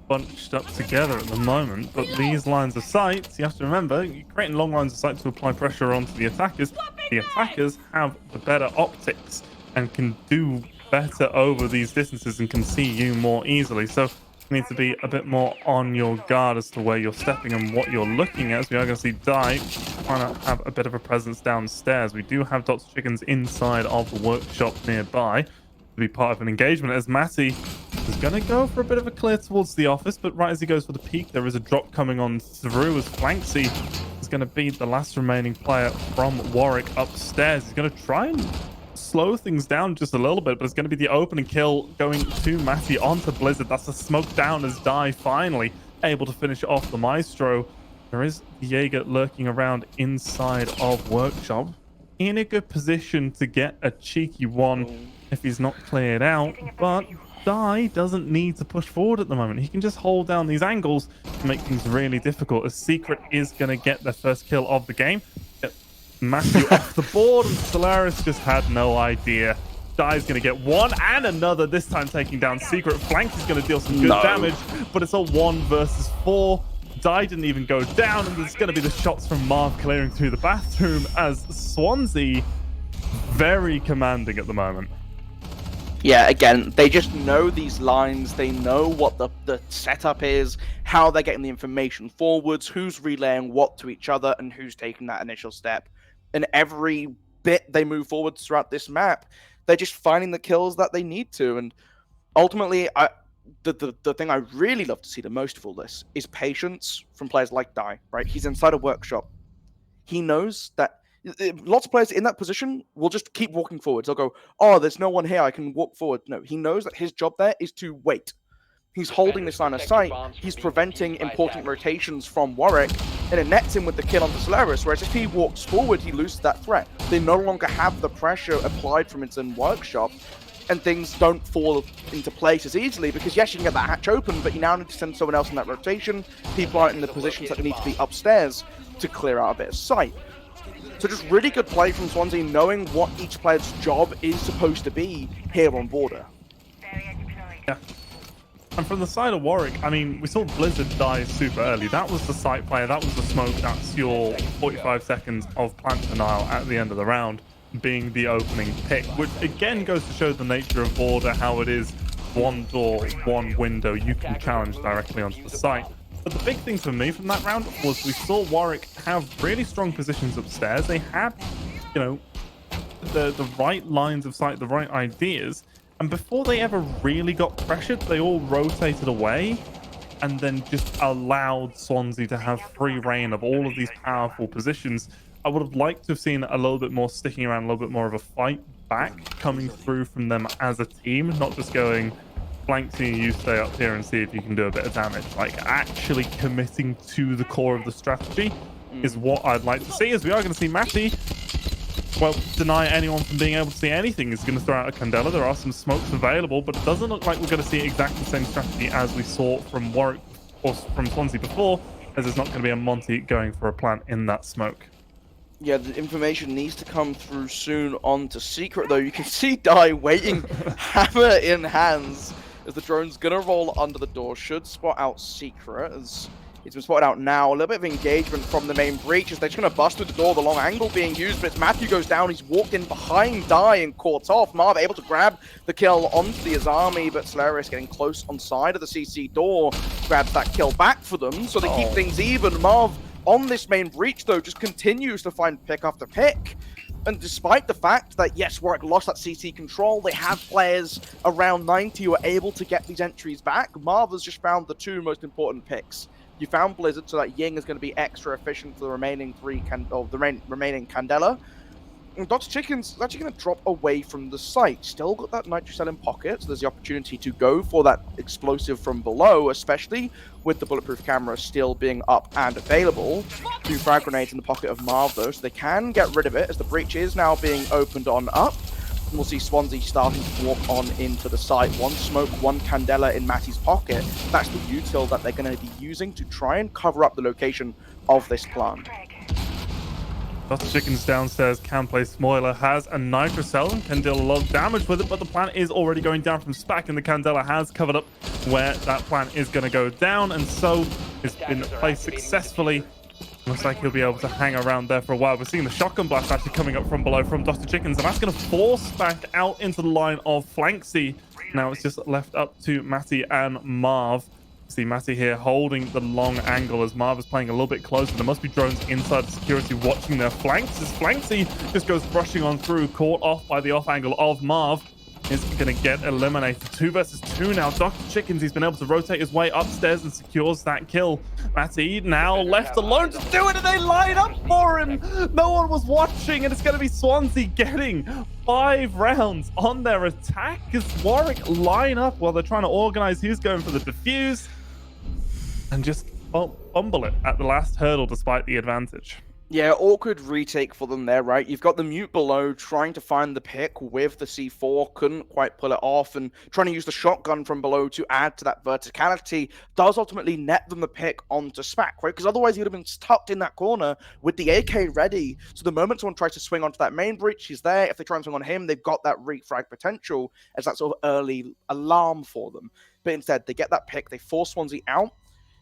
bunched up together at the moment, but these lines of sight, you have to remember, you're creating long lines of sight to apply pressure onto the attackers. The attackers have the better optics and can do better over these distances and can see you more easily. So you need to be a bit more on your guard as to where you're stepping and what you're looking at. As we are going to see Dai trying to have a bit of a presence downstairs. We do have Dots Chickens inside of the workshop nearby to be part of an engagement, as Matty is going to go for a bit of a clear towards the office, but right as he goes for the peak, there is a drop coming on through as Flanksy is going to be the last remaining player from Warwick upstairs. He's going to try and slow things down just a little bit, but it's going to be the opening kill going to Matty onto Blizzard. That's a smoke down as Dai finally able to finish off the Maestro. There is Jaeger lurking around inside of Workshop in a good position to get a cheeky one if he's not cleared out, but Dai doesn't need to push forward at the moment. He can just hold down these angles to make things really difficult, as Secret is going to get their first kill of the game. Matthew off the board, and Solaris just had no idea. Dai's going to get one and another, this time taking down Secret. Flank is going to deal some good damage, but it's a 1 versus 4. Dai didn't even go down, and there's going to be the shots from Marv clearing through the bathroom, as Swansea very commanding at the moment. Yeah, again, they just know these lines. They know what the setup is, how they're getting the information forwards, who's relaying what to each other, and who's taking that initial step. And every bit they move forward throughout this map, they're just finding the kills that they need to. And ultimately, the thing I really love to see the most of all this is patience from players like Dai, right? He's inside a workshop. He knows that lots of players in that position will just keep walking forwards. They'll go, oh, there's no one here, I can walk forward. No, he knows that his job there is to wait. He's holding this line of sight. He's preventing important rotations from Warwick, and it nets him with the kill onto Solaris, whereas if he walks forward, he loses that threat. They no longer have the pressure applied from its own workshop, and things don't fall into place as easily, because yes, you can get that hatch open, but you now need to send someone else in that rotation. People aren't in the positions that they need to be upstairs to clear out a bit of sight. So just really good play from Swansea, knowing what each player's job is supposed to be here on Border. Yeah. And from the side of Warwick, I mean, we saw Blizzard die super early. That was the site player, that was the smoke, that's your 45 seconds of plant denial at the end of the round being the opening pick, which again goes to show the nature of Border, how it is one door, one window, you can challenge directly onto the site. But the big thing for me from that round was we saw Warwick have really strong positions upstairs. They had, you know, the right lines of sight, the right ideas. And before they ever really got pressured, they all rotated away and then just allowed Swansea to have free reign of all of these powerful positions. I would have liked to have seen a little bit more sticking around, a little bit more of a fight back coming through from them as a team, not just going, Flanksy, you stay up here and see if you can do a bit of damage. Like, actually committing to the core of the strategy is what I'd like to see, as we are going to see Matty, well, deny anyone from being able to see anything. Is going to throw out a Candela. There are some smokes available, but it doesn't look like we're going to see exactly the same strategy as we saw from Warwick or from Swansea before, as there's not going to be a Monty going for a plant in that smoke. Yeah, the information needs to come through soon onto Secret, though. You can see Dai waiting, hammer in hands, as the drone's gonna roll under the door, should spot out Secret, as it's been spotted out now. A little bit of engagement from the main breach as they're just going to bust through the door. The long angle being used, but Matthew goes down. He's walked in behind Die and caught off. Marv able to grab the kill onto the Azami, but Solaris getting close on side of the CC door. Grabs that kill back for them, so they keep things even. Marv on this main breach, though, just continues to find pick after pick. And despite the fact that, yes, Warwick lost that CC control, they have players around 90 who are able to get these entries back. Marv has just found the two most important picks. You found Blizzard, so that Ying is going to be extra efficient for the remaining remaining Candela. And Dr. Chicken's is actually going to drop away from the site. Still got that Nitrocell in pocket, so there's the opportunity to go for that explosive from below, especially with the bulletproof camera still being up and available. 2 frag grenades in the pocket of Marv, though, so they can get rid of it, as the breach is now being opened on up. And we'll see Swansea starting to walk on into the site. 1 smoke, 1 Candela in Matty's pocket. That's the util that they're going to be using to try and cover up the location of this plant. Dr. Chicken's downstairs can play Smoiler, has a Nitrocell and can deal a lot of damage with it, but the plant is already going down from SPAC, and the Candela has covered up where that plant is going to go down, and so it's been placed successfully. Looks like he'll be able to hang around there for a while. We're seeing the shotgun blast actually coming up from below from Dr. Chickens, and that's going to force back out into the line of Flanksy. Now it's just left up to Matty and Marv. See Matty here holding the long angle as Marv is playing a little bit closer. There must be drones inside the security watching their flanks as Flanksy just goes rushing on through, caught off by the off angle of Marv. Is going to get eliminated. 2 versus 2 now. Dr. Chickens, he's been able to rotate his way upstairs and secures that kill. Matty now left alone to do it, and they line up for him. No one was watching, and it's going to be Swansea getting 5 rounds on their attack as Warwick line up while they're trying to organize who's going for the defuse and just fumble it at the last hurdle despite the advantage. Yeah, awkward retake for them there, right? You've got the mute below trying to find the pick with the C4, couldn't quite pull it off, and trying to use the shotgun from below to add to that verticality does ultimately net them the pick onto SPAC, right? Because otherwise he would have been tucked in that corner with the AK ready. So the moment someone tries to swing onto that main breach, he's there. If they try and swing on him, they've got that refrag potential as that sort of early alarm for them. But instead, they get that pick, they force Swansea out.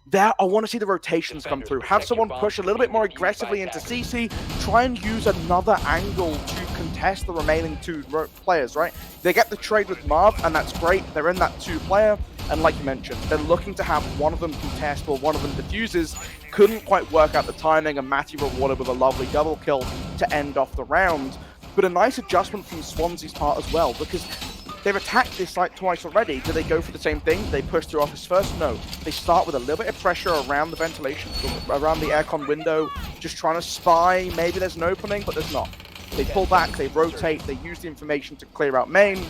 There, I want to see the rotations come through. Have someone push a little bit more aggressively into CC. Try and use another angle to contest the remaining 2 players, right? They get the trade with Marv, and that's great. They're in that 2-player. And like you mentioned, they're looking to have one of them contest or one of them diffuses. Couldn't quite work out the timing, and Matty rewarded with a lovely double kill to end off the round. But a nice adjustment from Swansea's part as well, because they've attacked this site twice already. Do they go for the same thing? They push through office first? No. They start with a little bit of pressure around the ventilation, around the aircon window, just trying to spy. Maybe there's an opening, but there's not. They pull back, they rotate, they use the information to clear out main,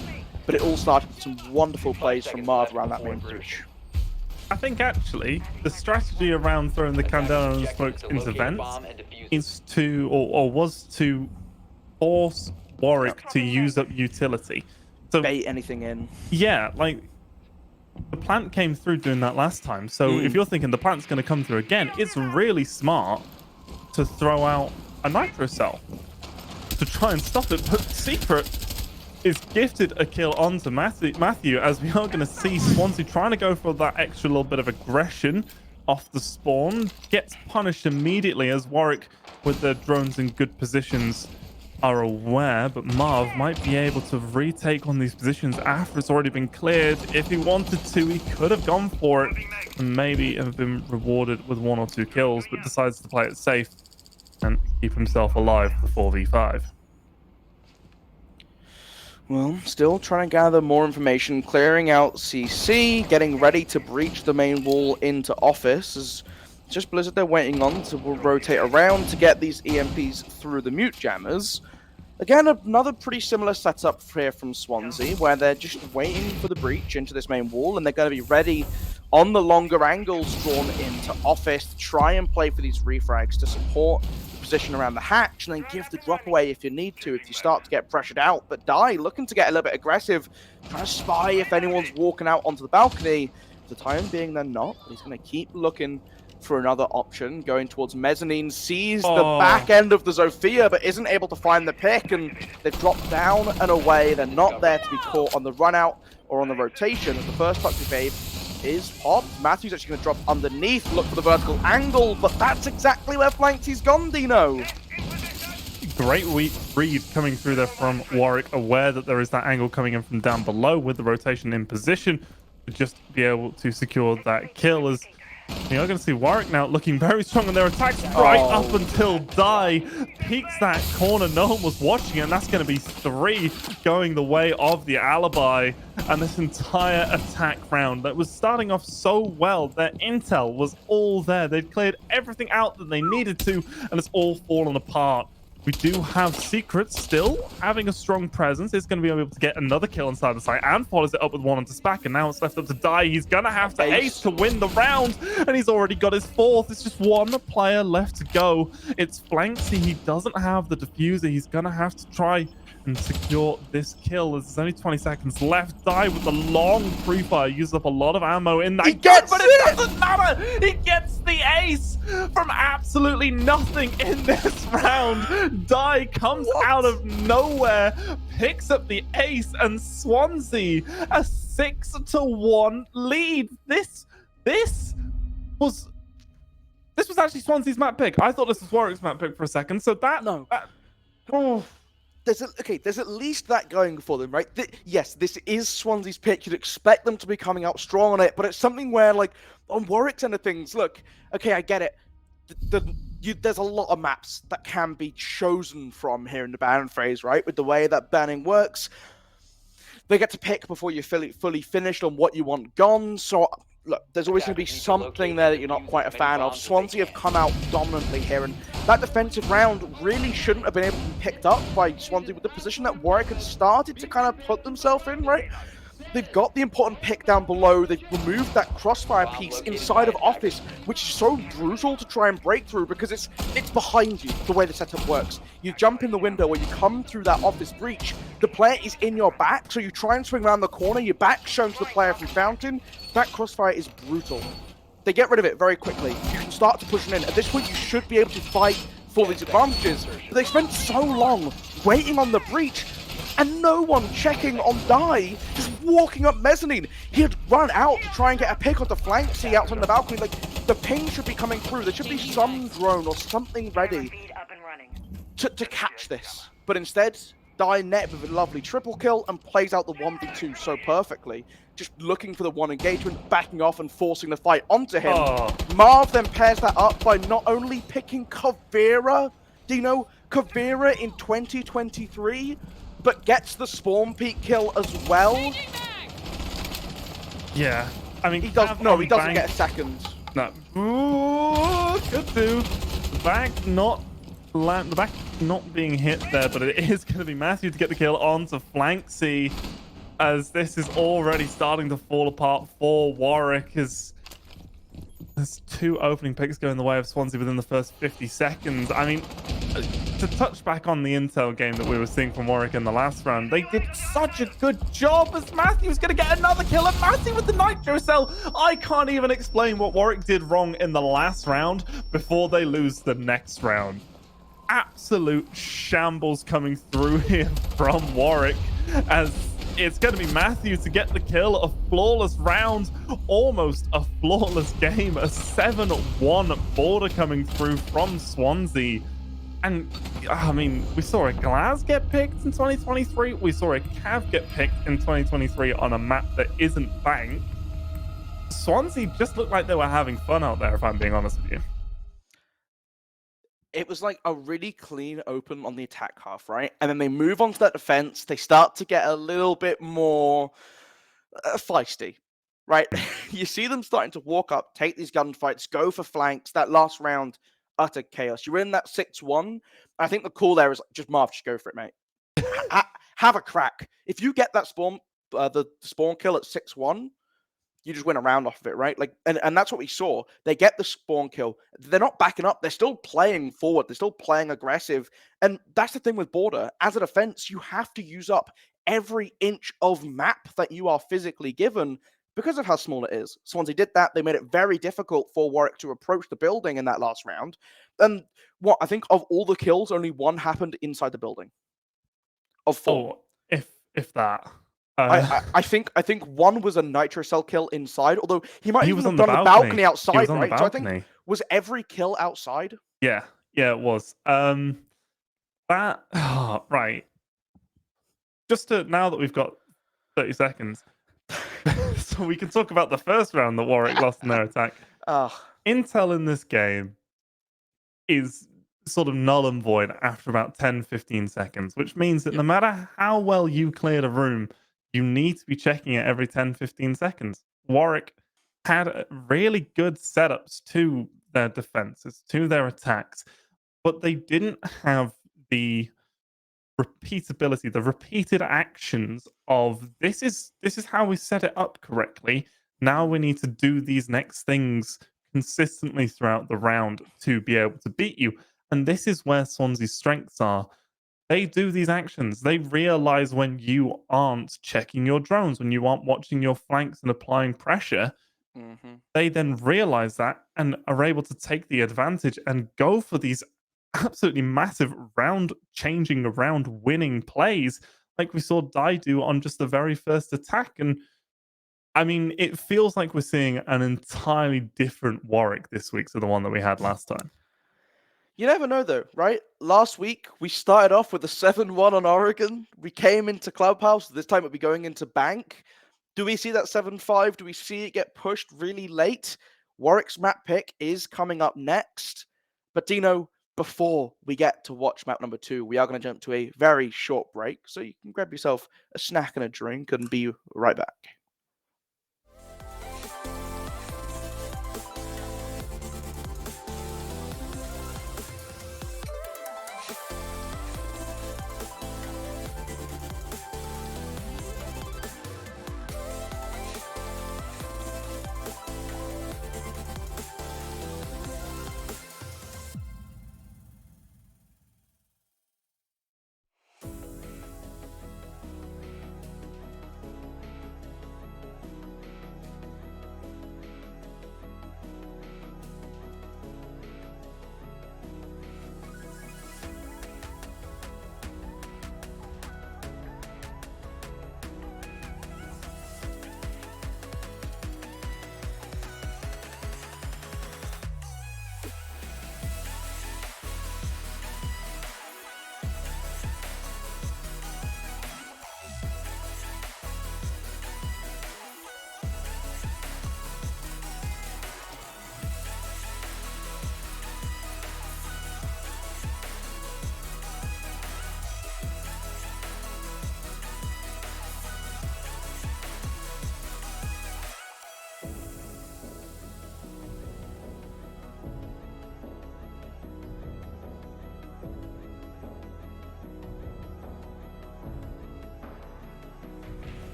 but it all started with some wonderful plays from Marv around that main breach. I think actually the strategy around throwing the Candela and smokes into vents is to, or was to force Warwick to use up utility. So, bait anything in. Yeah, like the plant came through doing that last time. So if you're thinking the plant's going to come through again, it's really smart to throw out a Nitrocell to try and stop it. But Secret is gifted a kill onto Matthew, as we are going to see Swansea trying to go for that extra little bit of aggression off the spawn. Gets punished immediately as Warwick, with their drones in good positions, are aware, but Marv might be able to retake on these positions after it's already been cleared. If he wanted to, he could have gone for it and maybe have been rewarded with 1 or 2 kills, but decides to play it safe and keep himself alive for 4v5. Well, still trying to gather more information, clearing out CC, getting ready to breach the main wall into office. As just Blizzard they're waiting on to rotate around to get these EMPs through the mute jammers. Again, another pretty similar setup here from Swansea, where they're just waiting for the breach into this main wall, and they're going to be ready on the longer angles drawn into office to try and play for these refrags to support the position around the hatch, and then give the drop away if you need to, if you start to get pressured out. But Die looking to get a little bit aggressive, trying to spy if anyone's walking out onto the balcony. For the time being, they're not. He's going to keep looking for another option, going towards mezzanine, sees the back end of the Zofia, but isn't able to find the pick, and they've dropped down and away. They're not there to be caught on the run out or on the rotation. As the first touch of Babe is popped. Matthew's actually going to drop underneath, look for the vertical angle, but that's exactly where Flanksy's gone, Dino. Great read coming through there from Warwick, aware that there is that angle coming in from down below with the rotation in position to just be able to secure that kill. As you are going to see Warwick now looking very strong on their attacks right up until Die peeks that corner. No one was watching it, and that's going to be 3 going the way of the Alibi. And this entire attack round that was starting off so well, their intel was all there. They'd cleared everything out that they needed to, and it's all fallen apart. We do have Secrets still having a strong presence. It's going to be able to get another kill inside the site and follows it up with one onto Spack. And now it's left up to Die. He's going to have to ace to win the round. And he's already got his 4th. It's just one player left to go. It's Flanksy. He doesn't have the diffuser. He's going to have to try and secure this kill. There's only 20 seconds left. Die with the long pre-fire. Uses up a lot of ammo in that. He gets but it doesn't matter. He gets the ace from absolutely nothing in this round. Die comes out of nowhere, picks up the ace, and Swansea a 6-1 lead. This was actually Swansea's map pick. I thought this was Warwick's map pick for a second. So there's at least that going for them, right? Yes, this is Swansea's pick. You'd expect them to be coming out strong on it, but it's something where, like, on Warwick's end of things, look, okay, I get it. There's a lot of maps that can be chosen from here in the ban phase, right? With the way that banning works, they get to pick before you're fully finished on what you want gone. So, look, there's always going to be something there that you're not quite a fan of. Swansea have come out dominantly here, and that defensive round really shouldn't have been able to be picked up by Swansea with the position that Warwick had started to kind of put themselves in, right? They've got the important pick down below. They've removed that crossfire piece inside of Office, which is so brutal to try and break through because it's behind you, the way the setup works. You jump in the window or you come through that Office breach. The player is in your back, so you try and swing around the corner. Your back shown to the player through Fountain. That crossfire is brutal. They get rid of it very quickly. You can start to push it in. At this point, you should be able to fight for these advantages. But they spent so long waiting on the breach, and no one checking on Die, just walking up mezzanine. He had run out to try and get a pick onto Flanksy out on the balcony. Like, the ping should be coming through. There should be some drone or something ready to catch this. But instead, Die net with a lovely triple kill and plays out the 1v2 so perfectly. Just looking for the one engagement, backing off and forcing the fight onto him. Marv then pairs that up by not only picking Kavira, Dino, Kavira in 2023, but gets the spawn peak kill as well. Yeah, I mean, he doesn't get a second. No, ooh, could do. The back not being hit there, but it is going to be Matthew to get the kill onto Flanksy, as this is already starting to fall apart for Warwick. As there's 2 opening picks going the way of Swansea within the first 50 seconds. I mean, to touch back on the intel game that we were seeing from Warwick in the last round, they did such a good job as Matthew's going to get another kill. And Matthew with the nitro cell. I can't even explain what Warwick did wrong in the last round before they lose the next round. Absolute shambles coming through here from Warwick, as it's going to be Matthew to get the kill. A flawless round, almost a flawless game. A 7-1 border coming through from Swansea. And, I mean, we saw a Glaz get picked in 2023. We saw a Cav get picked in 2023 on a map that isn't Bank. Swansea just looked like they were having fun out there, if I'm being honest with you. It was like a really clean open on the attack half, right? And then they move on to that defense. They start to get a little bit more feisty, right? You see them starting to walk up, take these gunfights, go for flanks. That last round, utter chaos. You're in that 6-1. I think the call there is just Marv, just go for it, mate. Have a crack. If you get that spawn, the spawn kill at 6-1, you just win a round off of it, right? Like, and that's what we saw. They get the spawn kill. They're not backing up. They're still playing forward. They're still playing aggressive. And that's the thing with Border. As a defense, you have to use up every inch of map that you are physically given because of how small it is. Swansea did that. They made it very difficult for Warwick to approach the building in that last round. And what I think of all the kills, only one happened inside the building. Of four. Oh, if that. I think one was a nitro cell kill inside, although he might He even was have on the done the balcony. balcony He outside, was on the right? So I balcony. think was every kill outside? Yeah, it was. That right. Just to now that we've got 30 seconds, so we can talk about the first round that Warwick lost in their attack. Intel in this game is sort of null and void after about 10-15 seconds, which means that no matter how well you cleared a room, you need to be checking it every 10-15 seconds. Warwick had really good setups to their defenses, to their attacks, but they didn't have the repeatability, the repeated actions of this is how we set it up correctly. Now we need to do these next things consistently throughout the round to be able to beat you. And this is where Swansea's strengths are. They do these actions. They realize when you aren't checking your drones, when you aren't watching your flanks and applying pressure. They then realize that and are able to take the advantage and go for these absolutely massive round-changing, round-winning plays like we saw Dai do on just the very first attack. And I mean, it feels like we're seeing an entirely different Warwick this week to the one that we had last time. You never know, though, right? Last week, we started off with a 7-1 on Oregon. We came into Clubhouse. This time, it'll be going into Bank. Do we see that 7-5? Do we see it get pushed really late? Warwick's map pick is coming up next. But Dino, before we get to watch map number 2, we are going to jump to a very short break. So you can grab yourself a snack and a drink and be right back.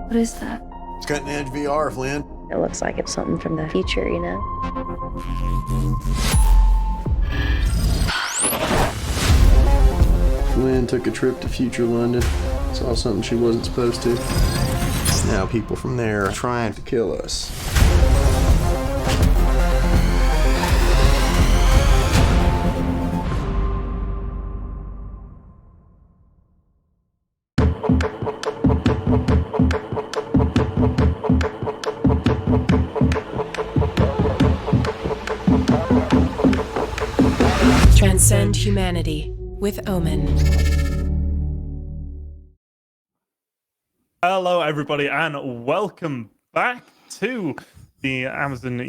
What is that? It's cutting edge VR, Flynn. It looks like it's something from the future, you know? Flynn took a trip to future London. Saw something she wasn't supposed to. Now people from there are trying to kill us. Transcend humanity with Omen. Hello, everybody, and welcome back to the Amazon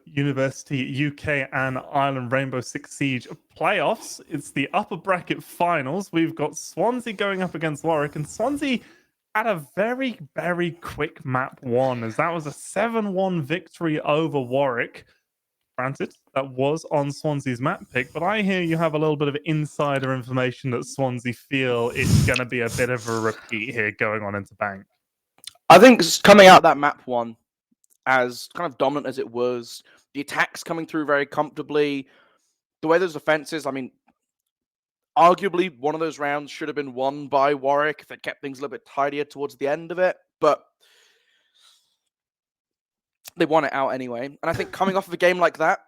University UK and Ireland Rainbow Six Siege playoffs. It's the upper bracket finals. We've got Swansea going up against Warwick, and Swansea had a very, very quick map one, as that was a 7-1 victory over Warwick. Granted, that was on Swansea's map pick, but I hear you have a little bit of insider information that Swansea feel it's going to be a bit of a repeat here going on into Bank. I think coming out that map one, as kind of dominant as it was, the attacks coming through very comfortably, the way those defenses, I mean, arguably one of those rounds should have been won by Warwick if they kept things a little bit tidier towards the end of it, but they won it out anyway. And I think coming off of a game like that,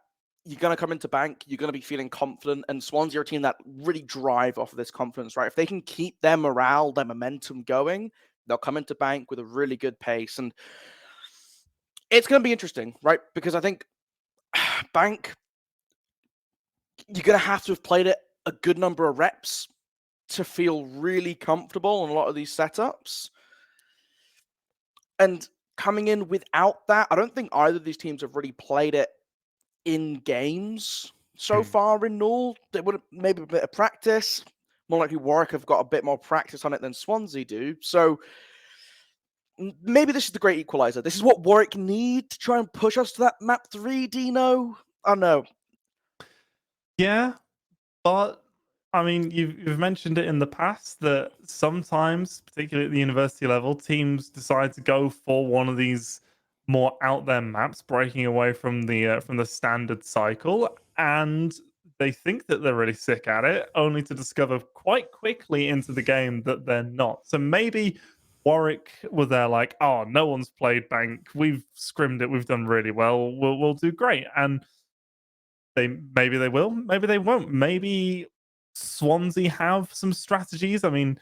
you're going to come into Bank, you're going to be feeling confident, and Swansea are a team that really drive off of this confidence, right? If they can keep their morale, their momentum going, they'll come into Bank with a really good pace. And it's going to be interesting, right? Because I think Bank, you're going to have played it a good number of reps to feel really comfortable in a lot of these setups. And coming in without that, I don't think either of these teams have really played it in games so far in Null. They would have maybe a bit of practice. More likely Warwick have got a bit more practice on it than Swansea do. So maybe this is the great equalizer. This is what Warwick need to try and push us to that map 3, Dino. I don't know. Yeah, but I mean, you've mentioned it in the past that sometimes, particularly at the university level, teams decide to go for one of these more out there maps, breaking away from the standard cycle, and they think that they're really sick at it, only to discover quite quickly into the game that they're not. So maybe Warwick were there like, oh, no one's played Bank, we've scrimmed it, we've done really well, we'll do great, and maybe they will, maybe they won't, maybe Swansea have some strategies. I mean,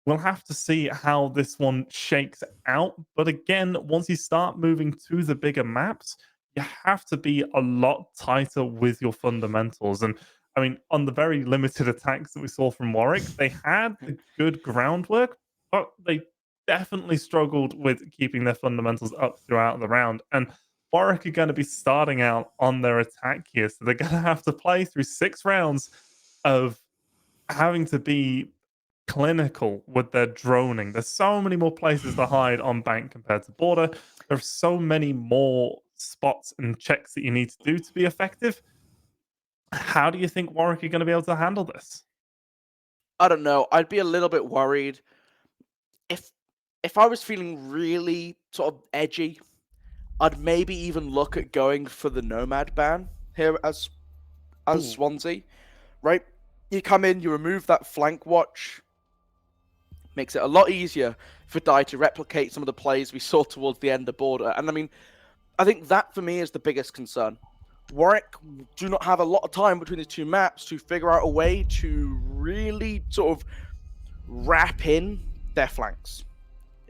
we'll have to see how this one shakes out. But again, once you start moving to the bigger maps, you have to be a lot tighter with your fundamentals. And I mean, on the very limited attacks that we saw from Warwick, they had the good groundwork, but they definitely struggled with keeping their fundamentals up throughout the round. And Warwick are going to be starting out on their attack here. So they're going to have to play through 6 rounds of having to be clinical with their droning. There's so many more places to hide on Bank compared to Border. There are so many more spots and checks that you need to do to be effective. How do you think Warwick are going to be able to handle this? I don't know. I'd be a little bit worried if I was feeling really sort of edgy. I'd maybe even look at going for the Nomad ban here as Swansea, right? You come in, you remove that flank watch, makes it a lot easier for Dai to replicate some of the plays we saw towards the end of Border. And I mean, I think that for me is the biggest concern. Warwick do not have a lot of time between the two maps to figure out a way to really sort of wrap in their flanks.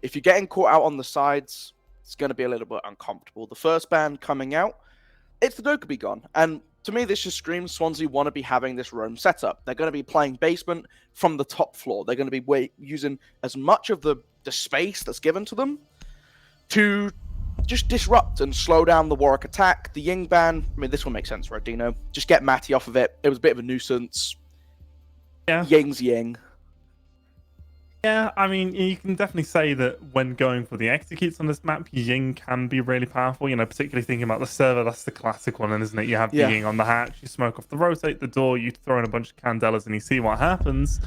If you're getting caught out on the sides, it's going to be a little bit uncomfortable. The first ban coming out, it's the Dokkaebi gone. And to me, this just screams Swansea want to be having this roam setup. They're going to be playing basement from the top floor. They're going to be using as much of the space that's given to them to just disrupt and slow down the Warwick attack. The Ying ban, I mean, this one makes sense, right, Dino? Just get Matty off of it. It was a bit of a nuisance. Yeah. Ying's Ying. Yeah, I mean, you can definitely say that when going for the executes on this map, Ying can be really powerful, you know, particularly thinking about the server. That's the classic one, isn't it? You have the Ying on the hatch, you smoke off the rotate the door, you throw in a bunch of candelas and you see what happens.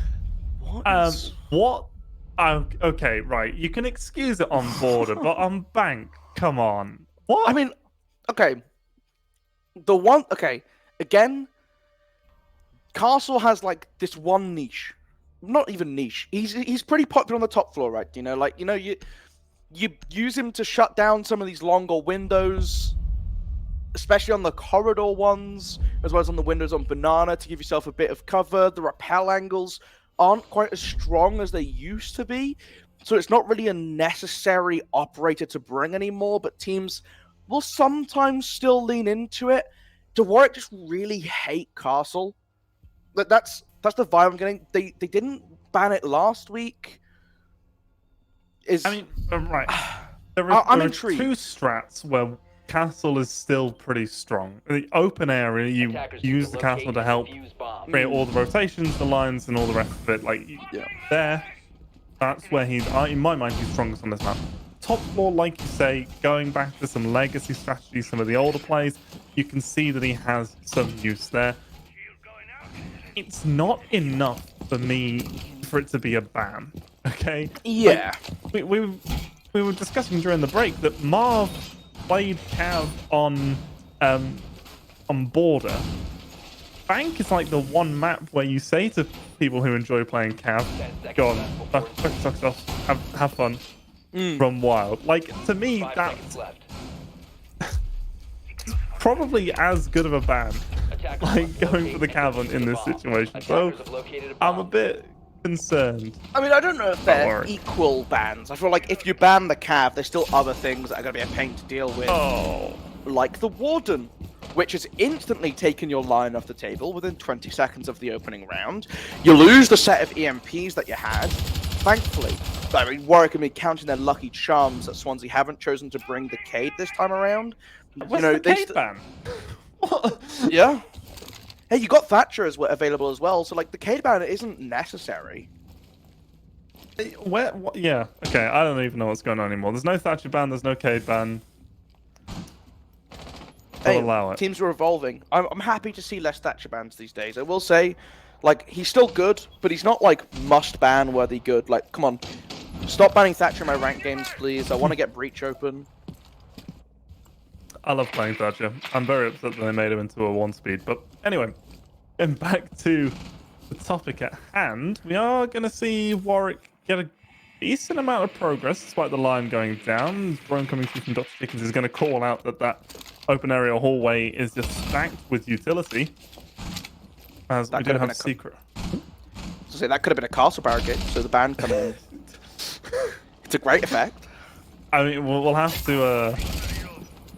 What Oh, okay, right. You can excuse it on border, but on bank, come on. What? I mean, okay. Again, Castle has like this one niche. Not even niche. He's pretty popular on the top floor, right? You use him to shut down some of these longer windows, especially on the corridor ones, as well as on the windows on Banana to give yourself a bit of cover. The rappel angles aren't quite as strong as they used to be, so it's not really a necessary operator to bring anymore, but teams will sometimes still lean into it. Do Warwick just really hate Castle? That's the vibe I'm getting. They didn't ban it last week. Right. There I'm are intrigued. two strats where Castle is still pretty strong. In the open area, you Attackers need use to the Castle locate to and help defuse bombs. create all the rotations, the lines, and all the rest of it. There, that's where in my mind, he's strongest on this map. Top floor, like you say, going back to some legacy strategies, some of the older plays, you can see that he has some use there. It's not enough for me for it to be a ban, okay? Yeah. We were discussing during the break that Marv played Cav on Border. Bank is like the one map where you say to people who enjoy playing Cav, go on, suck off, have fun, run wild. Like, to me, 5 that's seconds left. probably as good of a ban, Attackers like must going for the locate Cav and defuse in the this bomb. situation. So Attackers have located a I'm a bomb. bit concerned. I mean, I don't know if they're worry. equal bans. I feel like if you ban the Cav, there's still other things that are going to be a pain to deal with. Oh, Like the Warden, which has instantly taken your line off the table within 20 seconds of the opening round. You lose the set of EMPs that you had, thankfully. I mean, Warwick and me counting their lucky charms that Swansea haven't chosen to bring the Cade this time around. what's the Cade ban? What? Yeah. Hey, you got Thatcher available as well, so like the Cade ban isn't necessary. Where? What, yeah. Okay. I don't even know what's going on anymore. There's no Thatcher ban. There's no Cade ban. They'll allow it. Teams are evolving. I'm happy to see less Thatcher bans these days. I will say, like, he's still good, but he's not like must ban worthy good. Like, come on, stop banning Thatcher in my ranked games, please. I want to get Breach open. I love playing Thatcher. I'm very upset that they made him into a 1-speed. But anyway, getting back to the topic at hand, we are going to see Warwick get a decent amount of progress despite the line going down. Drone coming through from Dr. Chickens is going to call out that open area hallway is just stacked with utility. As we do have secret. So say that could have been a castle barricade, so the ban coming in. It's a great effect. I mean, we'll have to.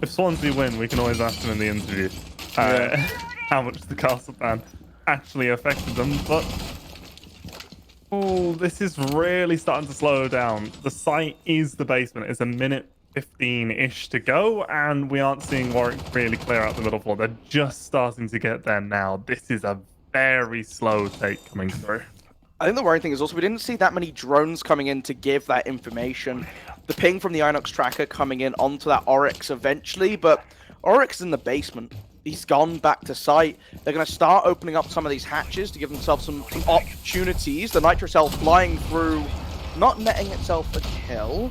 If Swansea win, we can always ask them in the interview how much the castle ban actually affected them. But oh, this is really starting to slow down. The site is the basement. It's a minute 15-ish to go, and we aren't seeing Warwick really clear out the middle floor. They're just starting to get there now. This is a very slow take coming through. I think the worrying thing is also we didn't see that many drones coming in to give that information. The ping from the Inox tracker coming in onto that Oryx eventually, but Oryx is in the basement. He's gone back to site. They're going to start opening up some of these hatches to give themselves some opportunities. The Nitro Cell flying through, not netting itself a kill.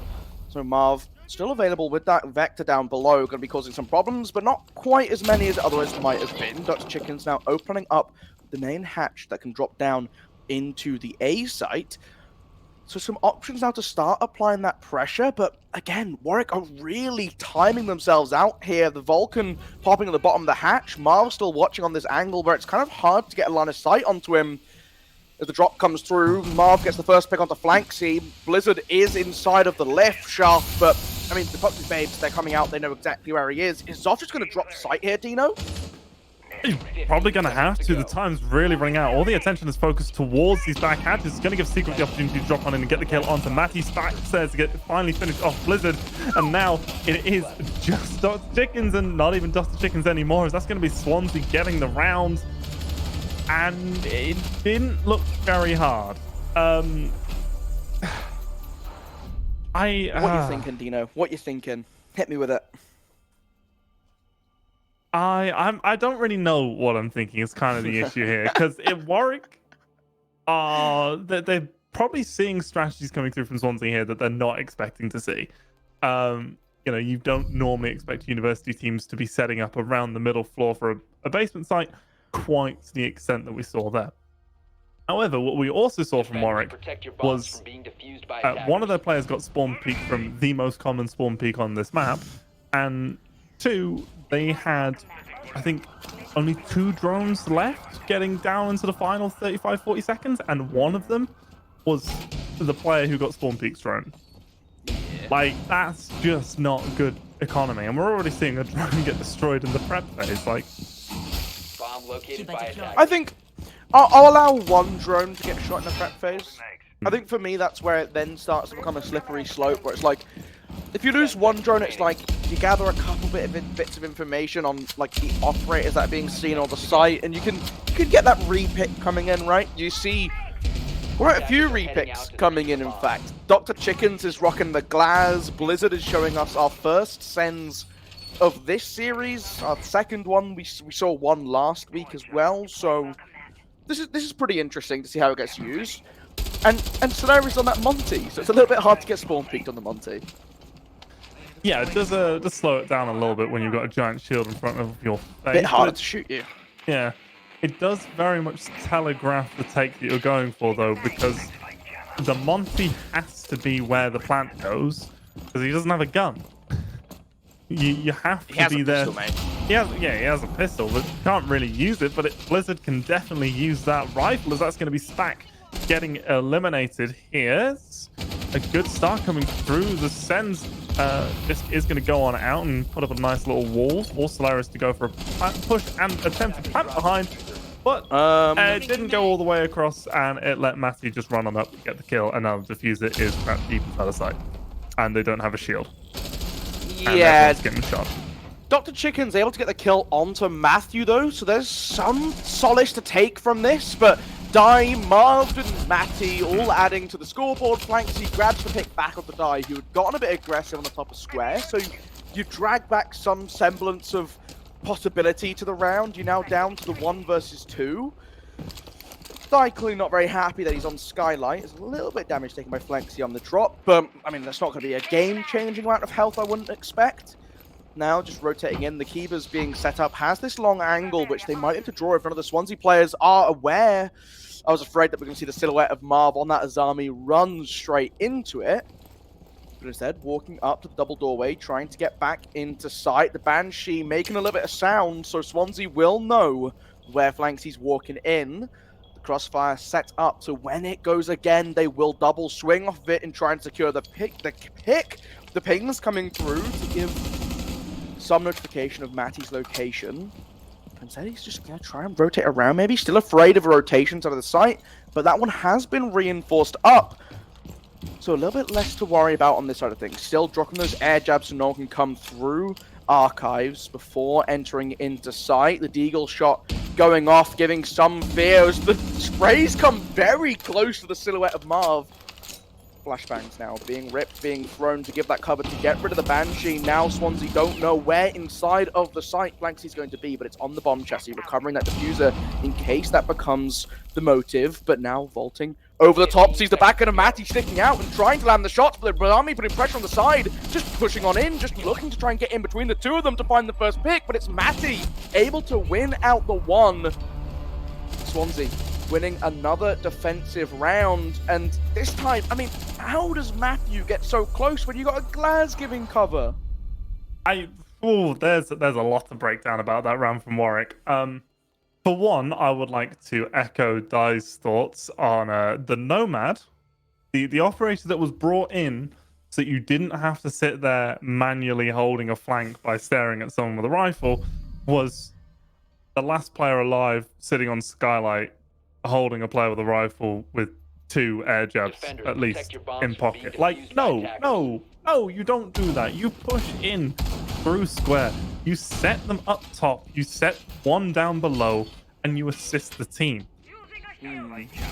So Marv still available with that Vector down below, going to be causing some problems, but not quite as many as it otherwise might have been. Dr. Chicken's now opening up the main hatch that can drop down into the A site. So some options now to start applying that pressure, but again, Warwick are really timing themselves out here. The Vulcan popping at the bottom of the hatch. Marv still watching on this angle where it's kind of hard to get a line of sight onto him. As the drop comes through, Marv gets the first pick onto flank C. Blizzard is inside of the left shaft, but I mean, the Toxic Babes, they're coming out, they know exactly where he is. Is Zoff just going to drop sight here, Dino? He's probably going to have to. The time's really running out. All the attention is focused towards these back hatches. It's going to give Secret the opportunity to drop on in and get the kill onto Matty. Backstairs to get finally finished off Blizzard. And now it is just Dr. Chickens and not even Dr. Chickens anymore. As that's going to be Swansea getting the round. And it didn't look very hard. What you thinking, Dino? What you thinking? Hit me with it. I don't really know what I'm thinking. It's kind of the issue here because Warwick, they're probably seeing strategies coming through from Swansea here that they're not expecting to see. You know, you don't normally expect university teams to be setting up around the middle floor for a basement site quite to the extent that we saw there. However, what we also saw from Warwick was one of their players got spawn peeked from the most common spawn peek on this map, and two, they had, I think, only 2 drones left getting down into the final 35-40 seconds, and one of them was the player who got spawn peek's drone. Like, that's just not good economy, and we're already seeing a drone get destroyed in the prep phase. Like, Bomb located by attack. I think I'll allow one drone to get shot in the prep phase. I think for me that's where it then starts to become a slippery slope, where it's like, if you lose one drone, it's like you gather a couple bits of information on like the operators that are being seen on the site, and you can get that repick coming in, right? You see quite a few repicks coming in fact. Dr. Chickens is rocking the glass. Blizzard is showing us our first sends of this series. Our second one, we saw one last week as well. So this is pretty interesting to see how it gets used. And Solaris on that Monty, so it's a little bit hard to get spawn peeked on the Monty. yeah, it does slow it down a little bit when you've got a giant shield in front of your face. A bit harder to shoot you. Yeah, it does very much telegraph the take that you're going for, though, because the Monty has to be where the plant goes, because he doesn't have a gun. You have to be there. Pistol, mate. He has a pistol, but can't really use it. But Blizzard can definitely use that rifle, as that's going to be Spack getting eliminated here. It's a good start coming through. The Sens just is going to go on out and put up a nice little wall for Solaris to go for a push and attempt to plant behind. But it didn't go all the way across, and it let Matty just run on up to get the kill. And now the diffuser is trapped deep inside the site, and they don't have a shield. Yeah, getting shot. Dr. Chicken's able to get the kill onto Matthew, though, so there's some solace to take from this, but Die, Marv, and Matty all adding to the scoreboard. Flanks, he grabs the pick back of the Die, who had gotten a bit aggressive on the top of square, so you drag back some semblance of possibility to the round. You're now down to the 1 versus 2. Die clearly not very happy that he's on Skylight. There's a little bit of damage taken by Flanksy on the drop, but I mean, that's not going to be a game-changing amount of health, I wouldn't expect. Now, just rotating in, the Kiva's being set up, has this long angle, which they might have to draw if none of the Swansea players are aware. I was afraid that we're going to see the silhouette of Marv on that Azami run straight into it. But instead, walking up to the double doorway, trying to get back into sight. The Banshee making a little bit of sound, so Swansea will know where Flanksy's walking in. Crossfire set up, so when it goes again, they will double swing off of it and try and secure the pick. The ping's coming through to give some notification of Matty's location. Instead, he's just going to try and rotate around, maybe still afraid of rotations out of the site, but that one has been reinforced up. So a little bit less to worry about on this side of things. Still dropping those air jabs so no one can come through archives before entering into sight. The Deagle shot going off, giving some fear as the sprays come very close to the silhouette of Marv. Flashbangs now being ripped, being thrown to give that cover to get rid of the Banshee. Now Swansea don't know where inside of the site Blanksy's going to be, but it's on the bomb chassis, recovering that diffuser in case that becomes the motive. But now vaulting over the top, sees the back end of Matty sticking out and trying to land the shots, but the army putting pressure on the side, just pushing on in, just looking to try and get in between the two of them to find the first pick, but it's Matty able to win out the one. Swansea winning another defensive round, and this time, I mean, how does Matthew get so close when you got a Glaz giving cover? There's a lot to break down about that round from Warwick. For one, I would like to echo Dai's thoughts on the Nomad, the operator that was brought in so that you didn't have to sit there manually holding a flank by staring at someone with a rifle, was the last player alive sitting on Skylight holding a player with a rifle with 2 air jabs at least in pocket. Like, no, you don't do that. You push in through square. You set them up top. You set one down below, and you assist the team.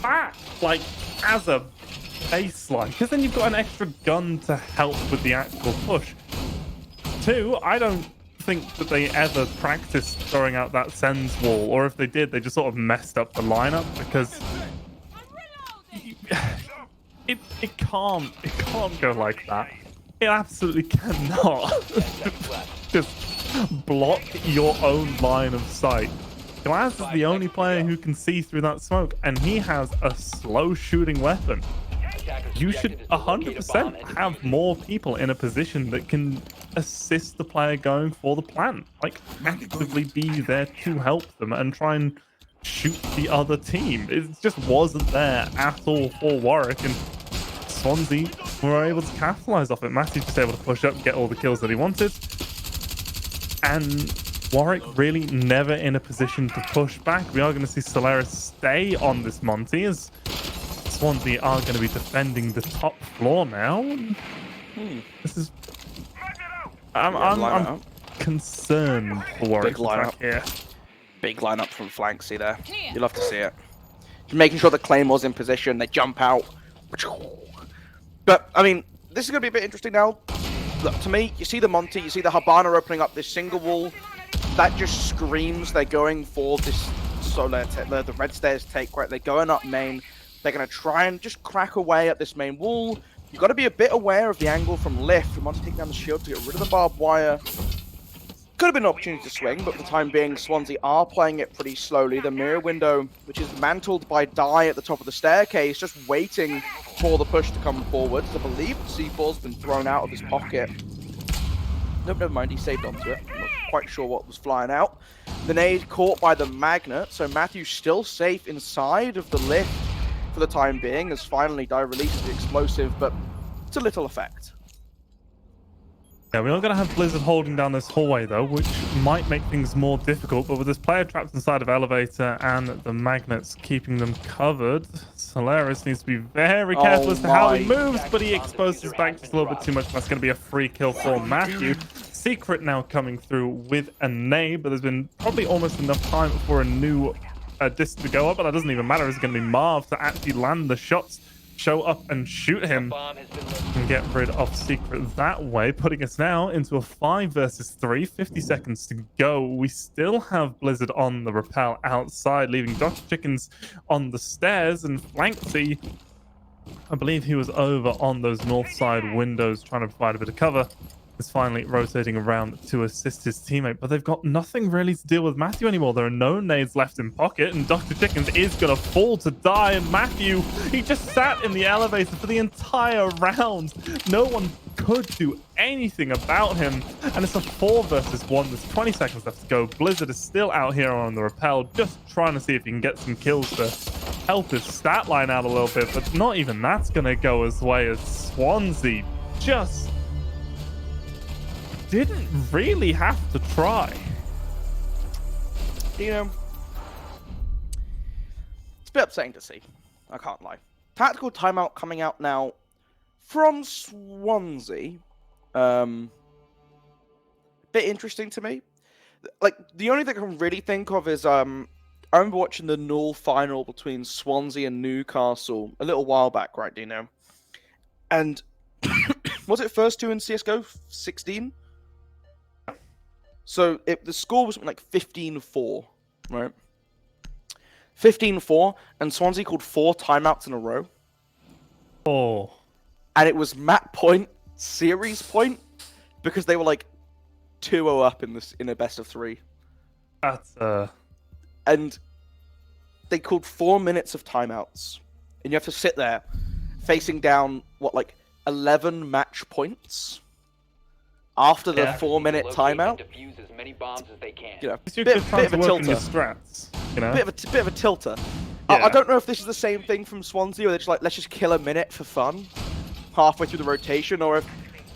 That, like, as a baseline, because then you've got an extra gun to help with the actual push. 2, I don't think that they ever practiced throwing out that sends wall, or if they did, they just sort of messed up the lineup, because it can't go like that. It absolutely cannot. 10 seconds left. Just block your own line of sight. Glass is the only player who can see through that smoke, and he has a slow shooting weapon. Attackers' You objective should is to locate a bomb 100% and have defuse it. more people in a position that can assist the player going for the plan. Like, actively be there to help them and try and shoot the other team. It just wasn't there at all for Warwick, and Swansea were able to capitalize off it. Matthew just able to push up, get all the kills that he wanted. And Warwick really never in a position to push back. We are going to see Solaris stay on this Monty as Swansea are going to be defending the top floor now. This is... I'm concerned for Warwick's attack here. Big lineup from Flanksy there. You love to see it. Just making sure the Claymore's in position, they jump out. But, I mean, this is going to be a bit interesting now. Look, to me, you see the Monty, you see the Habana opening up this single wall. That just screams they're going for this Solar, the red stairs take, right? They're going up main. They're going to try and just crack away at this main wall. You've got to be a bit aware of the angle from lift. We want to take down the shield to get rid of the barbed wire. Could have been an opportunity to swing, but for the time being, Swansea are playing it pretty slowly. The mirror window, which is mantled by Die at the top of the staircase, just waiting for the push to come forward. I believe C4's been thrown out of his pocket. Nope, never mind, he saved onto it. I'm not quite sure what was flying out. The nade caught by the magnet, so Matthew's still safe inside of the lift for the time being, as finally Die releases the explosive, but it's a little effect. Yeah, we are going to have Blizzard holding down this hallway, though, which might make things more difficult. But with this player trapped inside of elevator and the magnets keeping them covered, Solaris needs to be very careful as to how he moves, but he exposes his back just a little bit too much. That's going to be a free kill for Matthew. Secret now coming through with a nade, but there's been probably almost enough time for a new disc to go up, but that doesn't even matter. It's going to be Marv to actually land the shots, show up and shoot him, and get rid of Secret that way, putting us now into a 5 versus 3, 50 seconds to go. We still have Blizzard on the rappel outside, leaving Dr. Chickens on the stairs, and Flanksy, I believe he was over on those north side windows trying to provide a bit of cover, is finally rotating around to assist his teammate, but they've got nothing really to deal with Matthew anymore. There are no nades left in pocket, and Dr. Chickens is going to fall to die, and Matthew, he just sat in the elevator for the entire round. No one could do anything about him, and it's a 4 versus 1. There's 20 seconds left to go. Blizzard is still out here on the rappel, just trying to see if he can get some kills to help his stat line out a little bit, but not even that's going to go his way, as Swansea just didn't really have to try. You know, it's a bit upsetting to see. I can't lie. Tactical timeout coming out now from Swansea. Bit interesting to me. Like, the only thing I can really think of is I remember watching the Null final between Swansea and Newcastle a little while back, right, Dino? And was it first two in CSGO 16? So the score was like 15-4, right? 15-4, and Swansea called 4 timeouts in a row. Oh. And it was map point, series point, because they were like 2-0 up in a best of 3. That's And they called 4 minutes of timeouts. And you have to sit there facing down, what, like 11 match points? After the 4-minute timeout, Defuse as many bombs as they can. you know, It's your bit good time of to a work on your tilter. strats, you know? Bit of a tilter. Yeah. I don't know if this is the same thing from Swansea, or they're just like, let's just kill a minute for fun, halfway through the rotation, or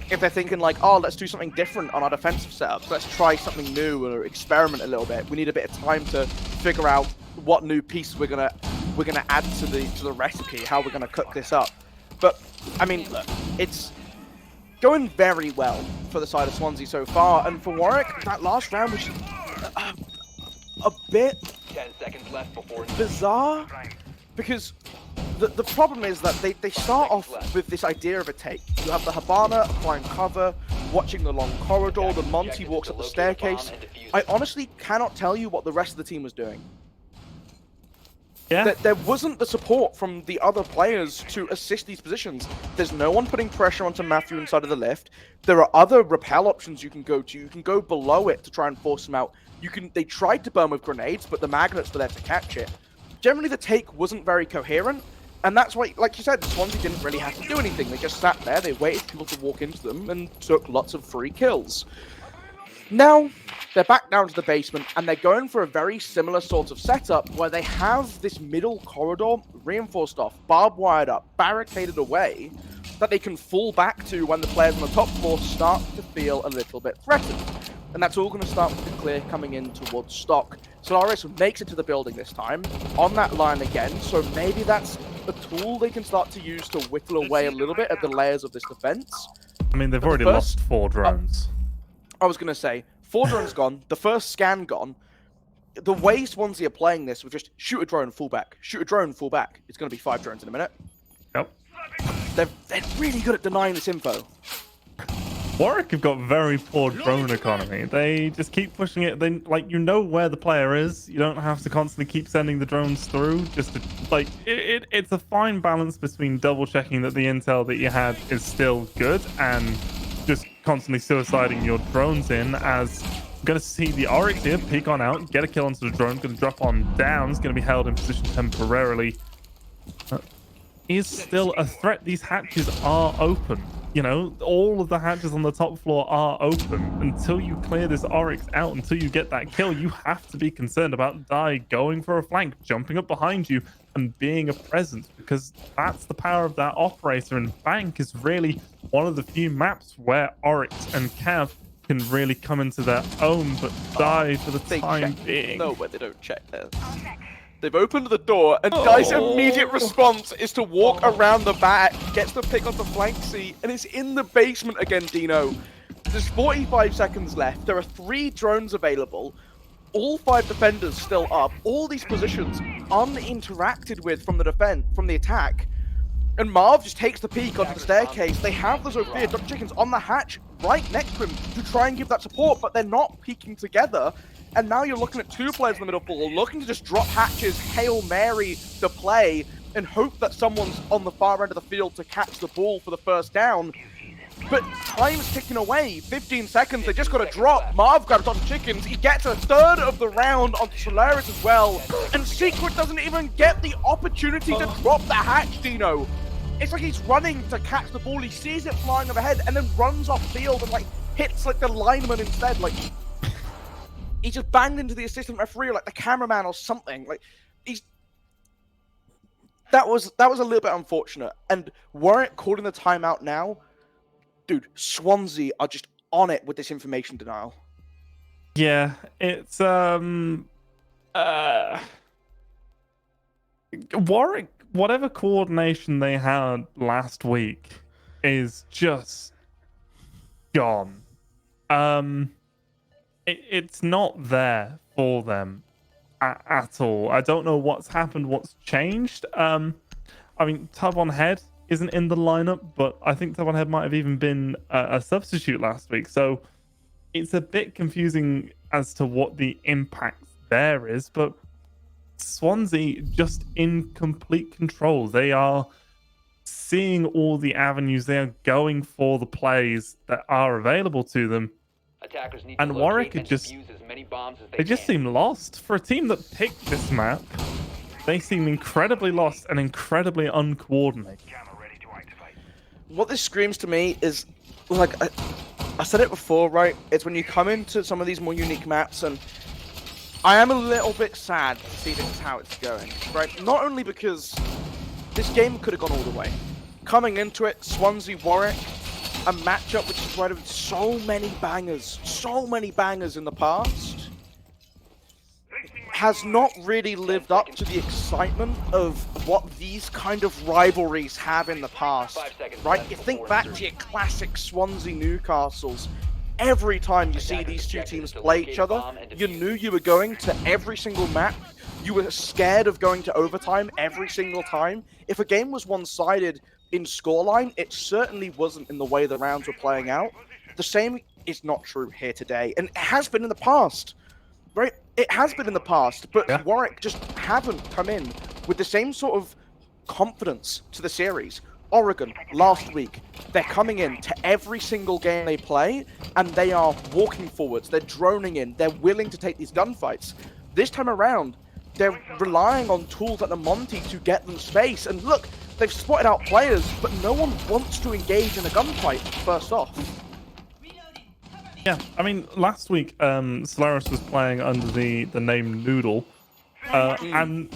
if they're thinking like, oh, let's do something different on our defensive setups. Let's try something new or experiment a little bit. We need a bit of time to figure out what new pieces we're gonna add to the recipe, how we're gonna cook this up. But I mean, look, it's going very well for the side of Swansea so far, and for Warwick, that last round was a bit 10 seconds left before bizarre, because the problem is that they start off with this idea of a take. You have the Habana applying cover, watching the long corridor, the Monty walks up the staircase. I honestly cannot tell you what the rest of the team was doing. Yeah. That there wasn't the support from the other players to assist these positions. There's no one putting pressure onto Matthew inside of the left. There are other rappel options you can go to. You can go below it to try and force him out. They tried to burn with grenades, but the magnets were there to catch it. Generally, the take wasn't very coherent, and that's why, like you said, Swansea didn't really have to do anything. They just sat there, they waited for people to walk into them, and took lots of free kills. Now, they're back down to the basement, and they're going for a very similar sort of setup where they have this middle corridor reinforced off, barbed wired up, barricaded away, that they can fall back to when the players on the top floor start to feel a little bit threatened. And that's all going to start with the clear coming in towards stock. Solaris makes it to the building this time, on that line again, so maybe that's a tool they can start to use to whittle away a little bit at the layers of this defense. I mean, they've already lost 4 drones. I was going to say, 4 drones gone, the first scan gone. The way Swansea are playing this with just shoot a drone, fall back, shoot a drone, fall back. It's going to be 5 drones in a minute. Yep. They're really good at denying this info. Warwick have got very poor drone economy. They just keep pushing it. They you know where the player is. You don't have to constantly keep sending the drones through. Just to, it's a fine balance between double checking that the intel that you had is still good and just constantly suiciding your drones in. As I'm going to see the Oryx here peek on out, get a kill onto the drone, going to drop on down. It's going to be held in position temporarily. Is still a threat. These hatches are open. You know, all of the hatches on the top floor are open. Until you clear this Oryx out, until you get that kill, you have to be concerned about Die going for a flank, jumping up behind you, and being a presence, because that's the power of that operator. And Bank is really one of the few maps where Oryx and Cav can really come into their own, but Die for the time being. No, where they don't check there. They've opened the door, and Die's immediate response is to walk around the back, gets the pick on the flank seat, and it's in the basement again, Dino. There's 45 seconds left. There are 3 drones available. All 5 defenders still up. All these positions uninteracted with from the attack. And Marv just takes the peek onto the staircase. They have the Zofia Dr. Chickens on the hatch right next to him to try and give that support, but they're not peeking together. And now you're looking at 2 players in the middle floor, looking to just drop hatches, Hail Mary the play, and hope that someone's on the far end of the field to catch the ball for the first down. But time's ticking away. 15 seconds, they just got to drop. Marv grabs onto Chickens. He gets a third of the round onto Solaris as well. And Secret doesn't even get the opportunity to drop the hatch, Dino. It's like he's running to catch the ball. He sees it flying overhead and then runs off field and hits the lineman instead. He just banged into the assistant referee or the cameraman or something. That was a little bit unfortunate. And Warwick calling the timeout now, dude, Swansea are just on it with this information denial. Yeah, it's Warwick, whatever coordination they had last week is just gone. It's not there for them at all. I don't know what's happened, what's changed. I mean, Tub on Head isn't in the lineup, but I think Tub on Head might have even been a substitute last week. So it's a bit confusing as to what the impact there is. But Swansea just in complete control. They are seeing all the avenues. They are going for the plays that are available to them. Attackers need And to Warwick locate are and just defuse as many bombs as they just seem lost. For a team that picked this map, they seem incredibly lost and incredibly uncoordinated. What this screams to me is, I said it before, right? It's when you come into some of these more unique maps, and I am a little bit sad to see this is how it's going, right? Not only because this game could have gone all the way. Coming into it, Swansea Warwick, a matchup which has provided so many bangers in the past, has not really lived up to the excitement of what these kind of rivalries have in the past, right? You think back to your classic Swansea Newcastles. Every time you see these two teams play each other, you knew you were going to every single map. You were scared of going to overtime every single time. If a game was one-sided in scoreline, it certainly wasn't in the way the rounds were playing out. The same is not true here today, and it has been in the past, right? It has been in the past, but Warwick just haven't come in with the same sort of confidence to the series. Oregon, last week, they're coming in to every single game they play, and they are walking forwards, they're droning in, they're willing to take these gunfights. This time around, they're relying on tools like the Monty to get them space, and look, they've spotted out players, but no one wants to engage in a gunfight first off. Yeah, I mean, last week, Solaris was playing under the name Noodle, and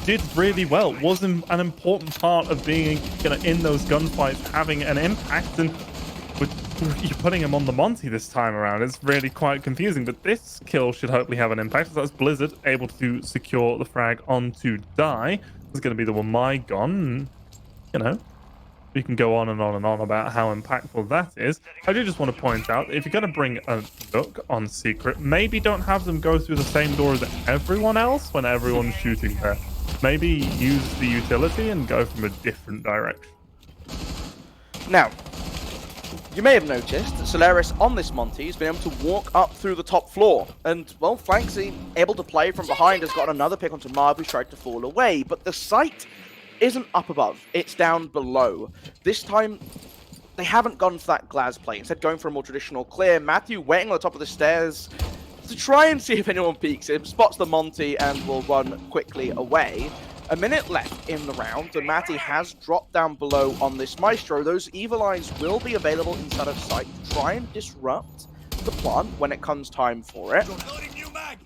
did really well. Was an important part of being in those gunfights, having an impact, and you're putting him on the Monty this time around. It's really quite confusing, but this kill should hopefully have an impact. So that's Blizzard able to secure the frag onto Die. This is going to be the one my gun. We can go on and on and on about how impactful that is. I do just want to point out, if you're going to bring a Nook on Secret, maybe don't have them go through the same door as everyone else when everyone's shooting there. Maybe use the utility and go from a different direction. Now, you may have noticed that Solaris on this Monty has been able to walk up through the top floor. And, well, Flanksy, able to play from behind, has got another pick onto Marv, who tried to fall away. But the sight isn't up above, it's down below. This time, they haven't gone for that glass play, instead going for a more traditional clear. Matthew waiting on the top of the stairs to try and see if anyone peeks him, spots the Monty and will run quickly away. A minute left in the round, and Matty has dropped down below on this Maestro. Those Evil Eyes will be available inside of sight to try and disrupt the plant when it comes time for it.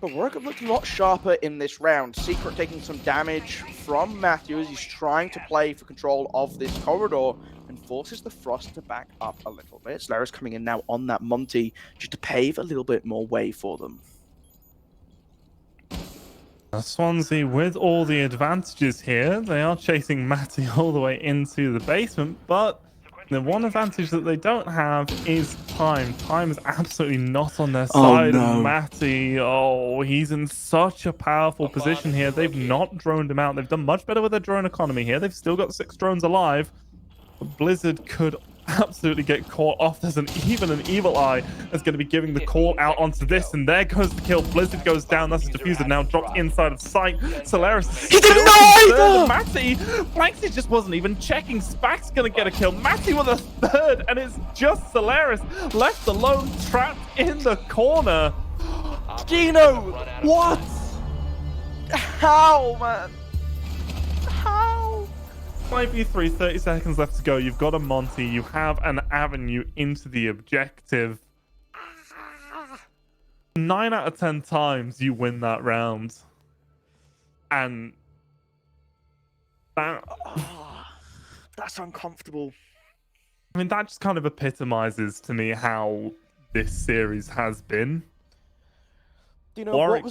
But Warwick have looked a lot sharper in this round. Secret taking some damage from Matthew as he's trying to play for control of this corridor and forces the Frost to back up a little bit. Solaris coming in now on that Monty just to pave a little bit more way for them. Swansea with all the advantages here. They are chasing Matty all the way into the basement, but the one advantage that they don't have is time. Time is absolutely not on their side. no. Matty, he's in such a powerful position here. They've not droned him out. They've done much better with their drone economy here. They've still got 6 drones alive. But Blizzard could absolutely get caught off. There's even an Evil Eye that's going to be giving the call out onto this, and there goes the kill. Blizzard goes down. That's a diffuser now dropped inside of sight. Solaris is He didn't know either! Matty, Flanksy just wasn't even checking. Spack's going to get a kill. Matty with a third, and it's just Solaris left alone, trapped in the corner. Gino, what? How, man? How? 5v3, 30 seconds left to go. You've got a Monty. You have an avenue into the objective. 9 out of 10 times you win that round. And that, That's uncomfortable. I mean, that just kind of epitomizes to me how this series has been. You know, Warwick.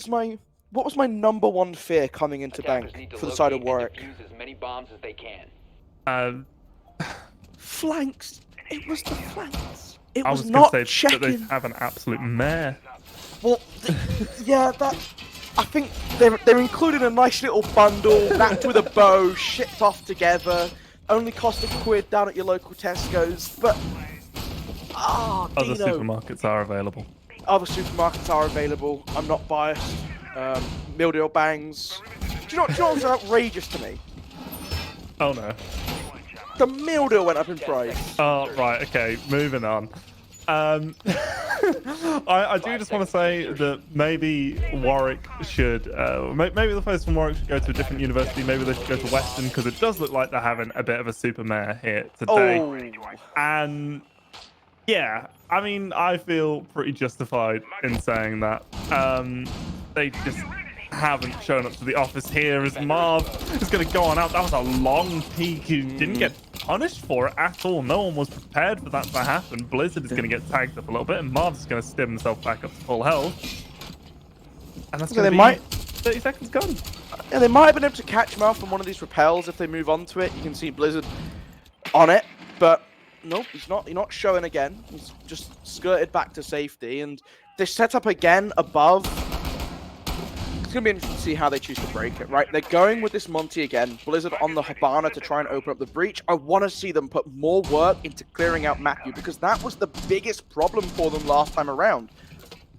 what was my number one fear coming into Attackers bank need to for the side of locate Warwick? and defuse as many bombs as they can. Flanks. It was the flanks. It I was was not going to say that they checking. have an absolute mare. Well, yeah, that. I think they're included in a nice little bundle, wrapped with a bow, shipped off together. Only cost £1 down at your local Tesco's, but Other Dino. supermarkets are available. Other supermarkets are available. I'm not biased. Mildew bangs. Do you know what's outrageous to me? Oh no. The mildew went up in price. Oh, right, okay, moving on. I do just want to say that maybe Warwick should, maybe the players from Warwick should go to a different university. Maybe they should go to Western, because it does look like they're having a bit of a super mare here today. Oh. And yeah, I mean, I feel pretty justified in saying that. They just haven't shown up to the office here as Marv is going to go on out. That was a long peek. He didn't get punished for it at all. No one was prepared for that to happen. Blizzard is going to get tagged up a little bit, and Marv's is going to stim himself back up to full health. And that's going to be 30 seconds gone. Yeah, they might have been able to catch him off on one of these repels if they move on to it. You can see Blizzard on it, but nope, he's not showing again. He's just skirted back to safety, and they set up again above. It's going to be interesting to see how they choose to break it, right? They're going with this Monty again. Blizzard on the Habana to try and open up the breach. I want to see them put more work into clearing out Matthew, because that was the biggest problem for them last time around.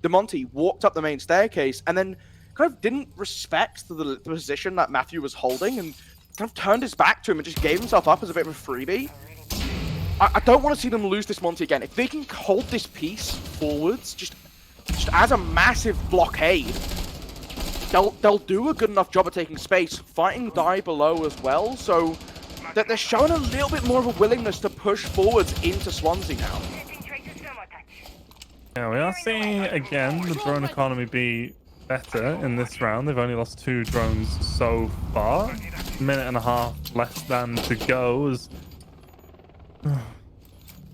The Monty walked up the main staircase, and then kind of didn't respect the position that Matthew was holding and kind of turned his back to him and just gave himself up as a bit of a freebie. I don't want to see them lose this Monty again. If they can hold this piece forwards, just as a massive blockade, they'll do a good enough job of taking space, fighting die below as well, so that they're showing a little bit more of a willingness to push forwards into Swansea now. Yeah, we are seeing again the drone economy be better in this round. They've only lost 2 drones so far. A minute and a half less than to go as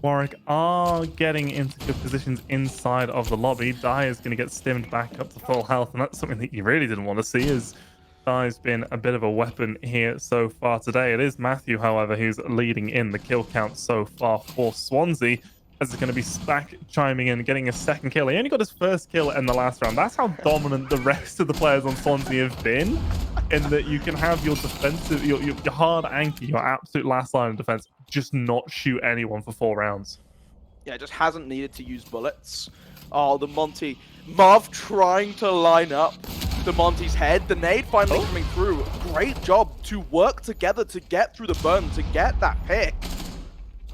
Warwick are getting into good positions inside of the lobby. Die is going to get stimmed back up to full health, and that's something that you really didn't want to see, as Die's been a bit of a weapon here so far today. It is Matthew, however, who's leading in the kill count so far for Swansea, as it's going to be Spack chiming in, getting a second kill. He only got his first kill in the last round. That's how dominant the rest of the players on Swansea have been, in that you can have your defensive, your hard anchor, your absolute last line of defense, just not shoot anyone for 4 rounds. Yeah, just hasn't needed to use bullets. Oh, the Monty. Marv trying to line up the Monty's head. The nade finally coming through. Great job to work together to get through the burn, to get that pick.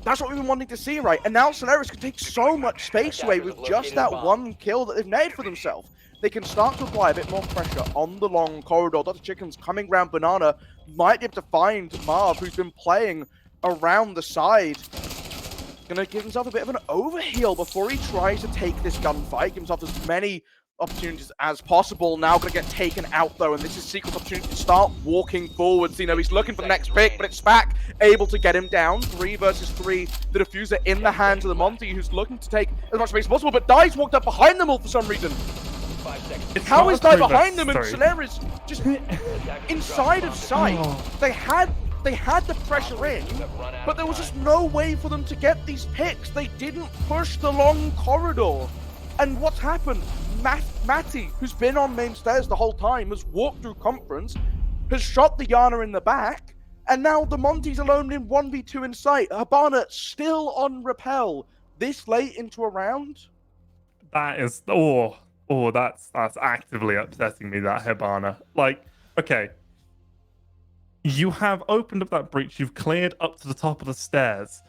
That's what we've been wanting to see, right? And now Solaris can take so much space away with just that one kill that they've made for themselves. They can start to apply a bit more pressure on the long corridor. Dr. Chicken's coming around Banana. Might be able to find Marv, who's been playing around the side. Gonna give himself a bit of an overheal before he tries to take this gunfight. Give himself as many opportunities as possible. Now gonna get taken out though, and this is Secret's opportunity to start walking forwards. You know, he's looking for the next pick, but it's Spack able to get him down. 3 versus 3. The diffuser in the hands of the Monty, who's looking to take as much space as possible, but Die's walked up behind them all for some reason. How is Die behind them and Solaris just inside of sight? They had the pressure in, but there was just no way for them to get these picks. They didn't push the long corridor. And what's happened? Matty, who's been on main stairs the whole time, has walked through conference, has shot the Yana in the back, and now the Monty's alone in 1v2 in sight. Habana still on rappel this late into a round. That is that's actively upsetting me, that Habana. Like, okay. You have opened up that breach, you've cleared up to the top of the stairs.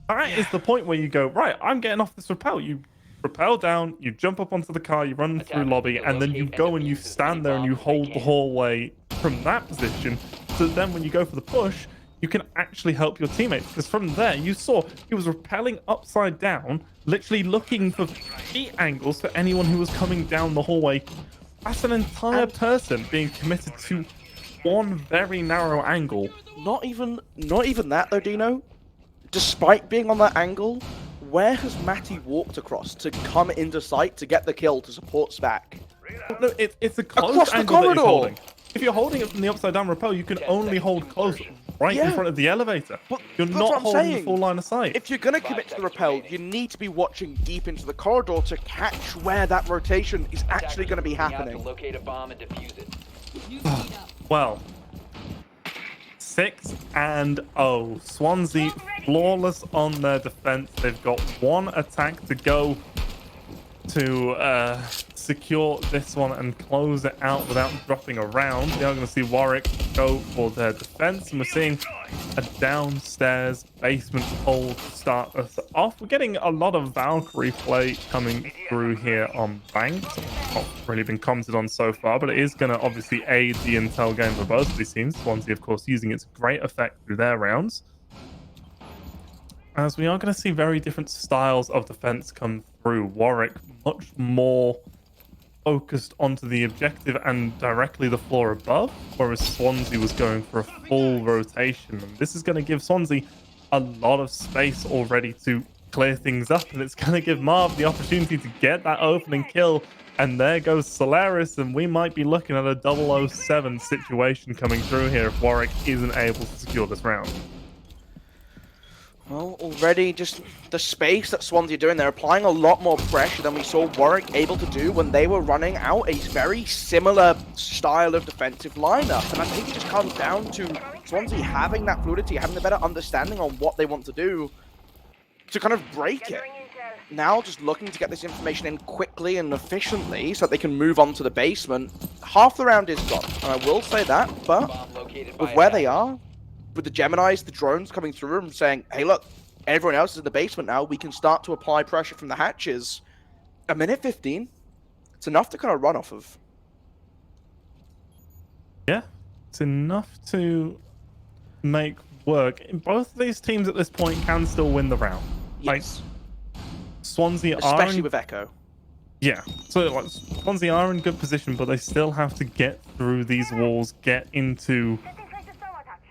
That is the point where you go, right, I'm getting off this rappel. You rappel down, you jump up onto the car, you run through lobby, and then you go and you stand there and you hold the hallway from that position. So then when you go for the push, you can actually help your teammates. Because from there, you saw he was rappelling upside down, literally looking for feet angles for anyone who was coming down the hallway. That's an entire person being committed to one very narrow angle. Not even that though, Dino. Despite being on that angle, where has Matty walked across to come into sight to get the kill to support Spack? No, it's a close across angle the that he's corridor. holding. If you're holding it from the upside down rappel, you can only hold close right in front of the elevator. You're that's not what I'm holding the saying. full line of sight. If you're going to commit to the rappel, you need to be watching deep into the corridor to catch where that rotation is actually going to be happening. Locate a bomb and defuse it. Well, 6-0. Swansea flawless on their defense. They've got 1 attack to go to secure this one and close it out without dropping a round. We are going to see Warwick go for their defense, and we're seeing a downstairs basement hold to start us off. We're getting a lot of Valkyrie play coming through here on Banked. Not really been commented on so far, but it is going to obviously aid the intel game for both of these teams. Swansea, of course, using its great effect through their rounds, as we are going to see very different styles of defense come through. Warwick much more focused onto the objective and directly the floor above, whereas Swansea was going for a full rotation. And this is going to give Swansea a lot of space already to clear things up, and it's going to give Marv the opportunity to get that opening kill. And there goes Solaris, and we might be looking at a 007 situation coming through here if Warwick isn't able to secure this round. Well, already just the space that Swansea are doing, they're applying a lot more pressure than we saw Warwick able to do when they were running out a very similar style of defensive lineup. And I think it just comes down to Swansea having that fluidity, having a better understanding on what they want to do to kind of break it. now just looking to get this information in quickly and efficiently so that they can move on to the basement. Half the round is gone, and I will say that, but Bomb located by with where they attackers. are, with the Geminis, the drones coming through and saying, hey, look, everyone else is in the basement now, we can start to apply pressure from the hatches. A minute 15, it's enough to kind of run off of. Yeah, it's enough to make work. Both of these teams at this point can still win the round. Yes. Like, Swansea Especially are with Echo. Yeah, so like Swansea are in good position, but they still have to get through these walls, get into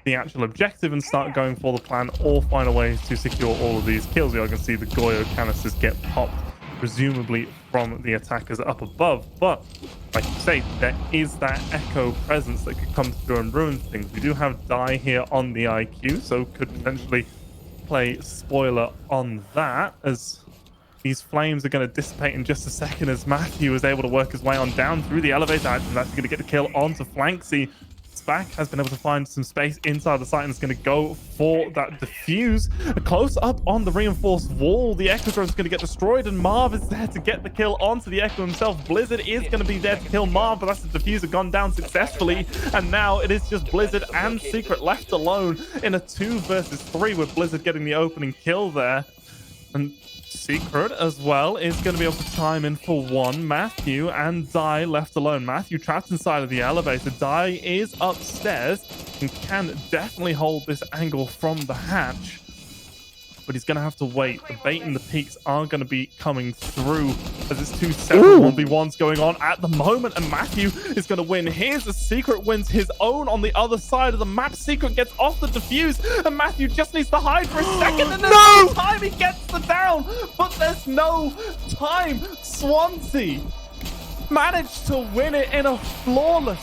the actual objective, and start going for the plan, or find a way to secure all of these kills. You can see the Goyo canisters get popped, presumably from the attackers up above. But like you say, there is that Echo presence that could come through and ruin things. We do have Die here on the IQ, so could potentially play spoiler on that, as these flames are going to dissipate in just a second as Matthew is able to work his way on down through the elevator. And that's going to get the kill onto Flanksy. Spack has been able to find some space inside the site and is going to go for that defuse. Close up on the reinforced wall, the Echo drone is going to get destroyed, and Marv is there to get the kill onto the Echo himself. Blizzard is going to be there to kill Marv, but that's the diffuser gone down successfully, and now it is just Blizzard and Secret left alone in a 2 versus 3, with Blizzard getting the opening kill there. And Secret as well is going to be able to chime in for one. Matthew and Die left alone. Matthew trapped inside of the elevator. Die is upstairs and can definitely hold this angle from the hatch, but he's going to have to wait. The bait and the peaks are going to be coming through, as it's 2 separate 1v1s going on at the moment, and Matthew is going to win his. The Secret wins his own on the other side of the map. Secret gets off the defuse, and Matthew just needs to hide for a second, and there's no time. He gets the down, but there's no time. Swansea managed to win it in a flawless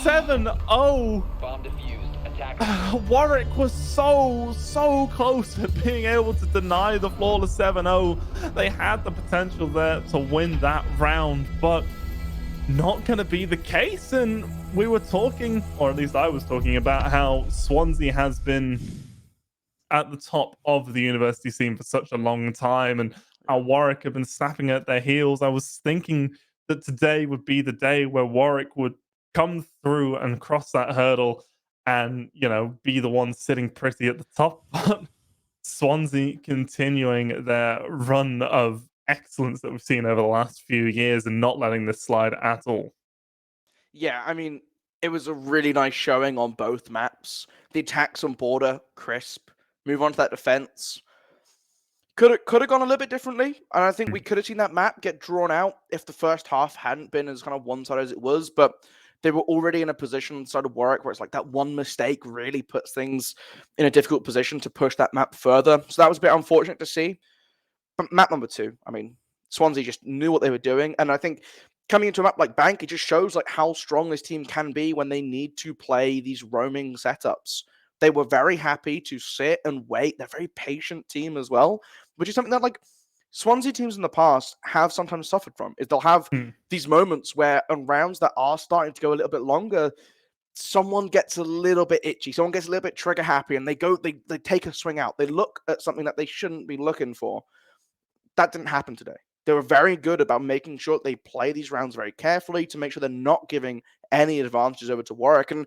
7-0. Bomb defused. Attackers. Warwick was so close at being able to deny the flawless 7-0. They had the potential there to win that round, but not going to be the case. And we were talking, or at least I was talking, about how Swansea has been at the top of the university scene for such a long time, and how Warwick have been snapping at their heels. I was thinking that today would be the day where Warwick would come through and cross that hurdle and, you know, be the one sitting pretty at the top. But Swansea continuing their run of excellence that we've seen over the last few years and not letting this slide at all. Yeah, I mean, it was a really nice showing on both maps. The attacks on border, crisp. Move on to that defense. Could have gone a little bit differently, and I think we could have seen that map get drawn out if the first half hadn't been as kind of one-sided as it was. But they were already in a position inside of Warwick where it's like that one mistake really puts things in a difficult position to push that map further. So that was a bit unfortunate to see. But map number 2, I mean, Swansea just knew what they were doing, and I think coming into a map like Bank, it just shows like how strong this team can be when they need to play these roaming setups. They were very happy to sit and wait. They're a very patient team as well, which is something that like Swansea teams in the past have sometimes suffered from. Is they'll have these moments where on rounds that are starting to go a little bit longer, someone gets a little bit itchy, someone gets a little bit trigger happy, and they take a swing out. They look at something that they shouldn't be looking for. That didn't happen today. They were very good about making sure they play these rounds very carefully to make sure they're not giving any advantages over to Warwick. And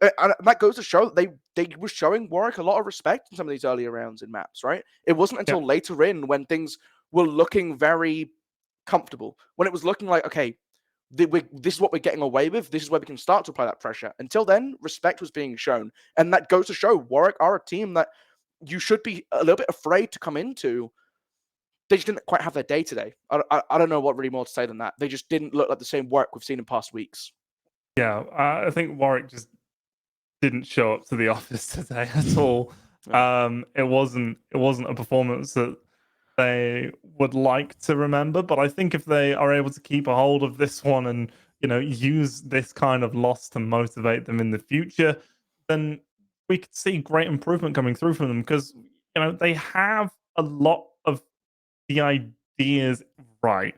that goes to show that they were showing Warwick a lot of respect in some of these earlier rounds in maps, right? It wasn't until later in when things were looking very comfortable, when it was looking like, okay, this is what we're getting away with. This is where we can start to apply that pressure. Until then, respect was being shown. And that goes to show Warwick are a team that you should be a little bit afraid to come into. They just didn't quite have their day today. I don't know what really more to say than that. They just didn't look like the same Warwick we've seen in past weeks. Yeah, I think Warwick just didn't show up to the office today at all. It wasn't a performance that they would like to remember, but I think if they are able to keep a hold of this one and, you know, use this kind of loss to motivate them in the future, then we could see great improvement coming through from them, because, you know, they have a lot of the ideas right.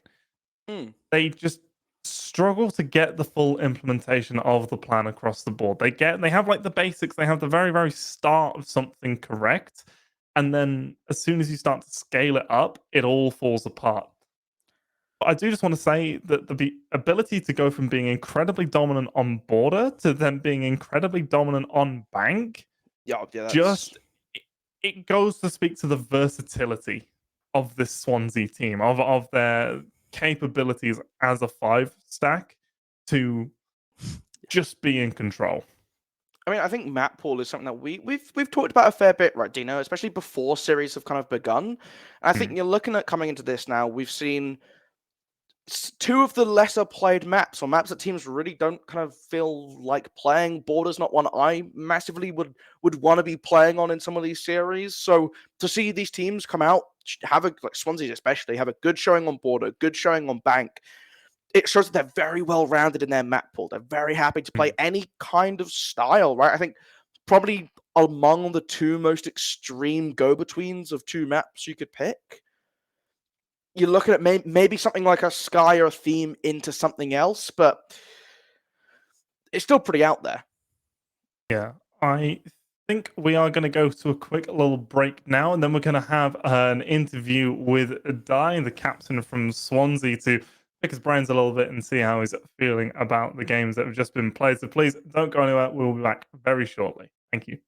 They just struggle to get the full implementation of the plan across the board. They have like the basics, they have the very, very start of something correct, And then as soon as you start to scale it up, it all falls apart. But I do just want to say that the ability to go from being incredibly dominant on border to then being incredibly dominant on bank, Yeah, that's just it goes to speak to the versatility of this Swansea team, of their capabilities as a 5 stack to just be in control. I mean, I think map pool is something that we've talked about a fair bit, right, Dino? Especially before series have kind of begun. And I think you're looking at coming into this now. We've seen two of the lesser played maps, or maps that teams really don't kind of feel like playing. Border's not one I massively would want to be playing on in some of these series. So to see these teams come out, have a like Swansea especially, have a good showing on Border, good showing on Bank, it shows that they're very well rounded in their map pool. They're very happy to play any kind of style, right? I think probably among the two most extreme go-betweens of two maps you could pick. You're looking at maybe something like a Sky or a Theme into something else, but it's still pretty out there. Yeah, I think we are going to go to a quick little break now, and then we're going to have an interview with Di, the captain from Swansea, to pick his brains a little bit and see how he's feeling about the games that have just been played. So please don't go anywhere. We'll be back very shortly. Thank you.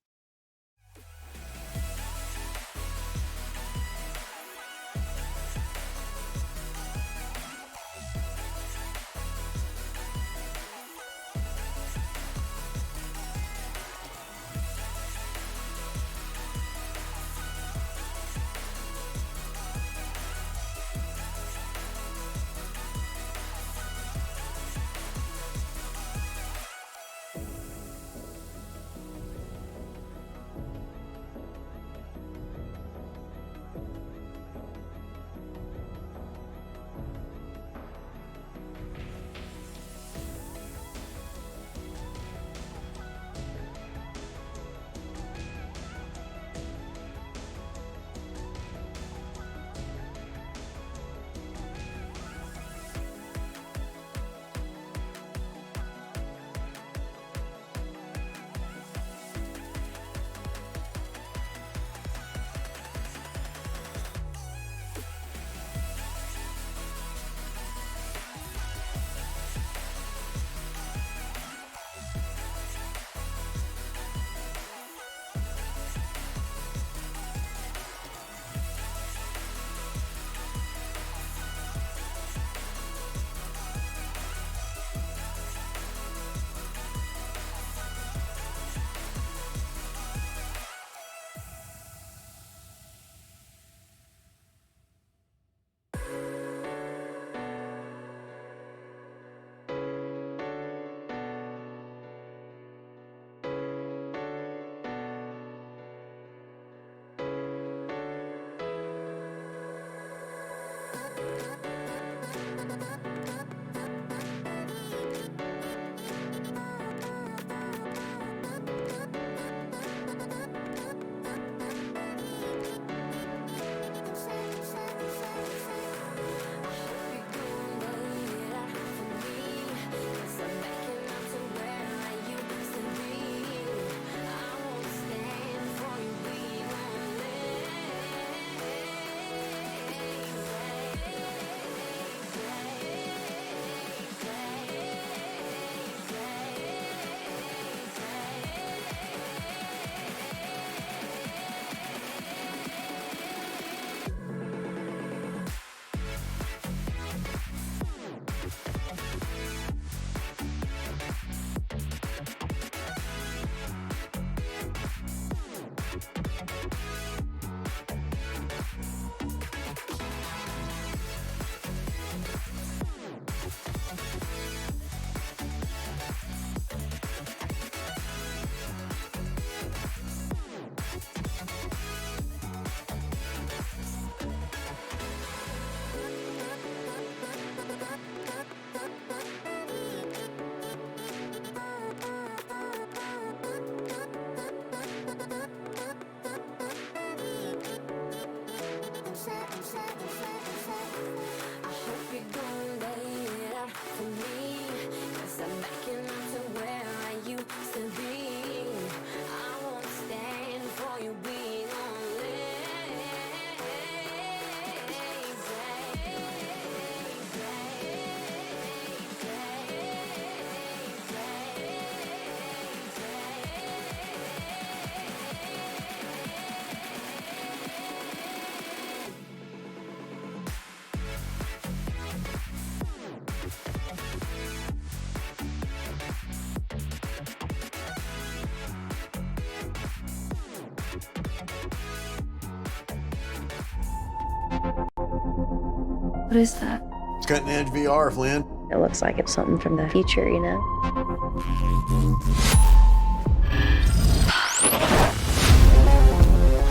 What is that? It's cutting edge VR, Flynn. It looks like it's something from the future, you know?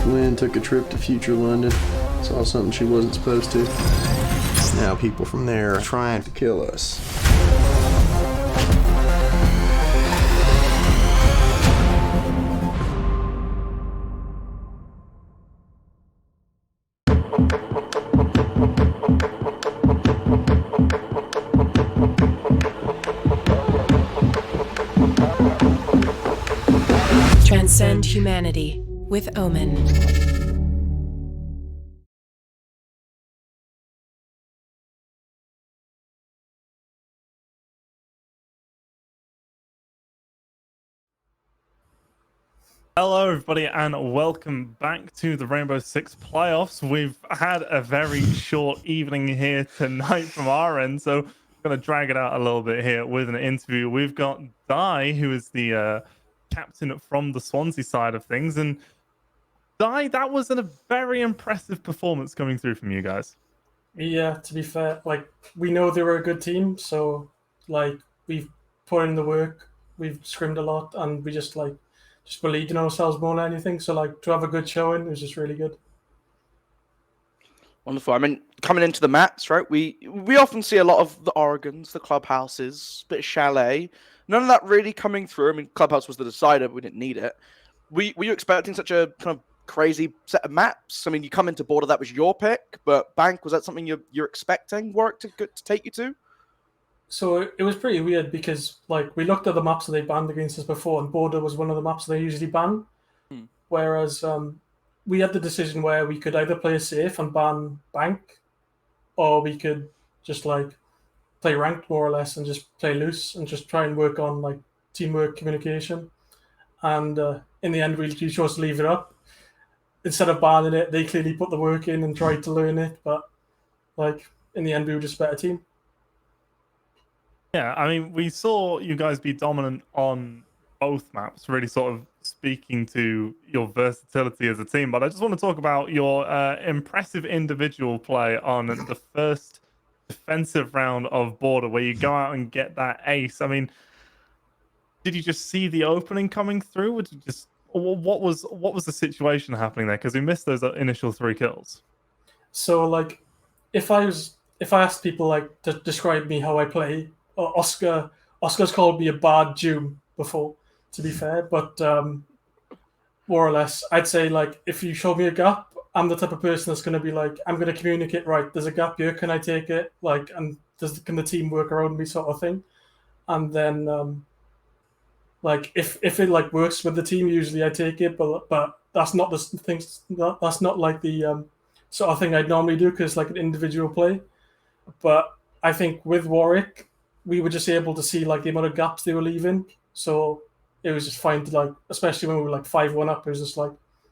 Flynn took a trip to future London, saw something she wasn't supposed to. Now people from there are trying to kill us. Transcend humanity with Omen. Hello, everybody, and welcome back to the Rainbow Six playoffs. We've had a very short evening here tonight from our end, so I'm going to drag it out a little bit here with an interview. We've got Di, who is the captain from the Swansea side of things, and Di, that was a very impressive performance coming through from you guys. Yeah, to be fair, like we know they were a good team, so like we've put in the work, we've scrimmed a lot, and we just believed in ourselves more than anything. So like to have a good showing was just really good. Wonderful. I mean, coming into the mats, right? We often see a lot of the Oregons, the clubhouses, bit of chalet. None of that really coming through. I mean, clubhouse was the decider, but we didn't need it. Were you expecting such a kind of crazy set of maps? I mean, you come into Border, that was your pick, but Bank, was that something you're expecting Warwick to take you to? So it was pretty weird because like we looked at the maps that they banned against us before, and Border was one of the maps they usually ban. Whereas we had the decision where we could either play safe and ban Bank, or we could just like play ranked more or less and just play loose and just try and work on like teamwork, communication. And in the end, we chose to leave it up. Instead of banning it, they clearly put the work in and tried to learn it. But like in the end, we were just a better team. Yeah, I mean, we saw you guys be dominant on both maps, really sort of speaking to your versatility as a team. But I just want to talk about your impressive individual play on the first defensive round of Border, where you go out and get that ace. I mean, did you just see the opening coming through? Or did you just, what was the situation happening there? Because we missed those initial 3 kills. So like, if I asked people like to describe me how I play, Oscar's called me a bad Jew before, to be fair, but more or less, I'd say like if you show me a gap, I'm the type of person that's going to be like, I'm going to communicate, right, there's a gap here, can I take it? Like, and can the team work around me, sort of thing? And then like if it like works with the team, usually I take it, but that's not the thing. That's not like the sort of thing I'd normally do because like an individual play. But I think with Warwick, we were just able to see like the amount of gaps they were leaving, so it was just fine to like, especially when we were like 5-1 up. It was just like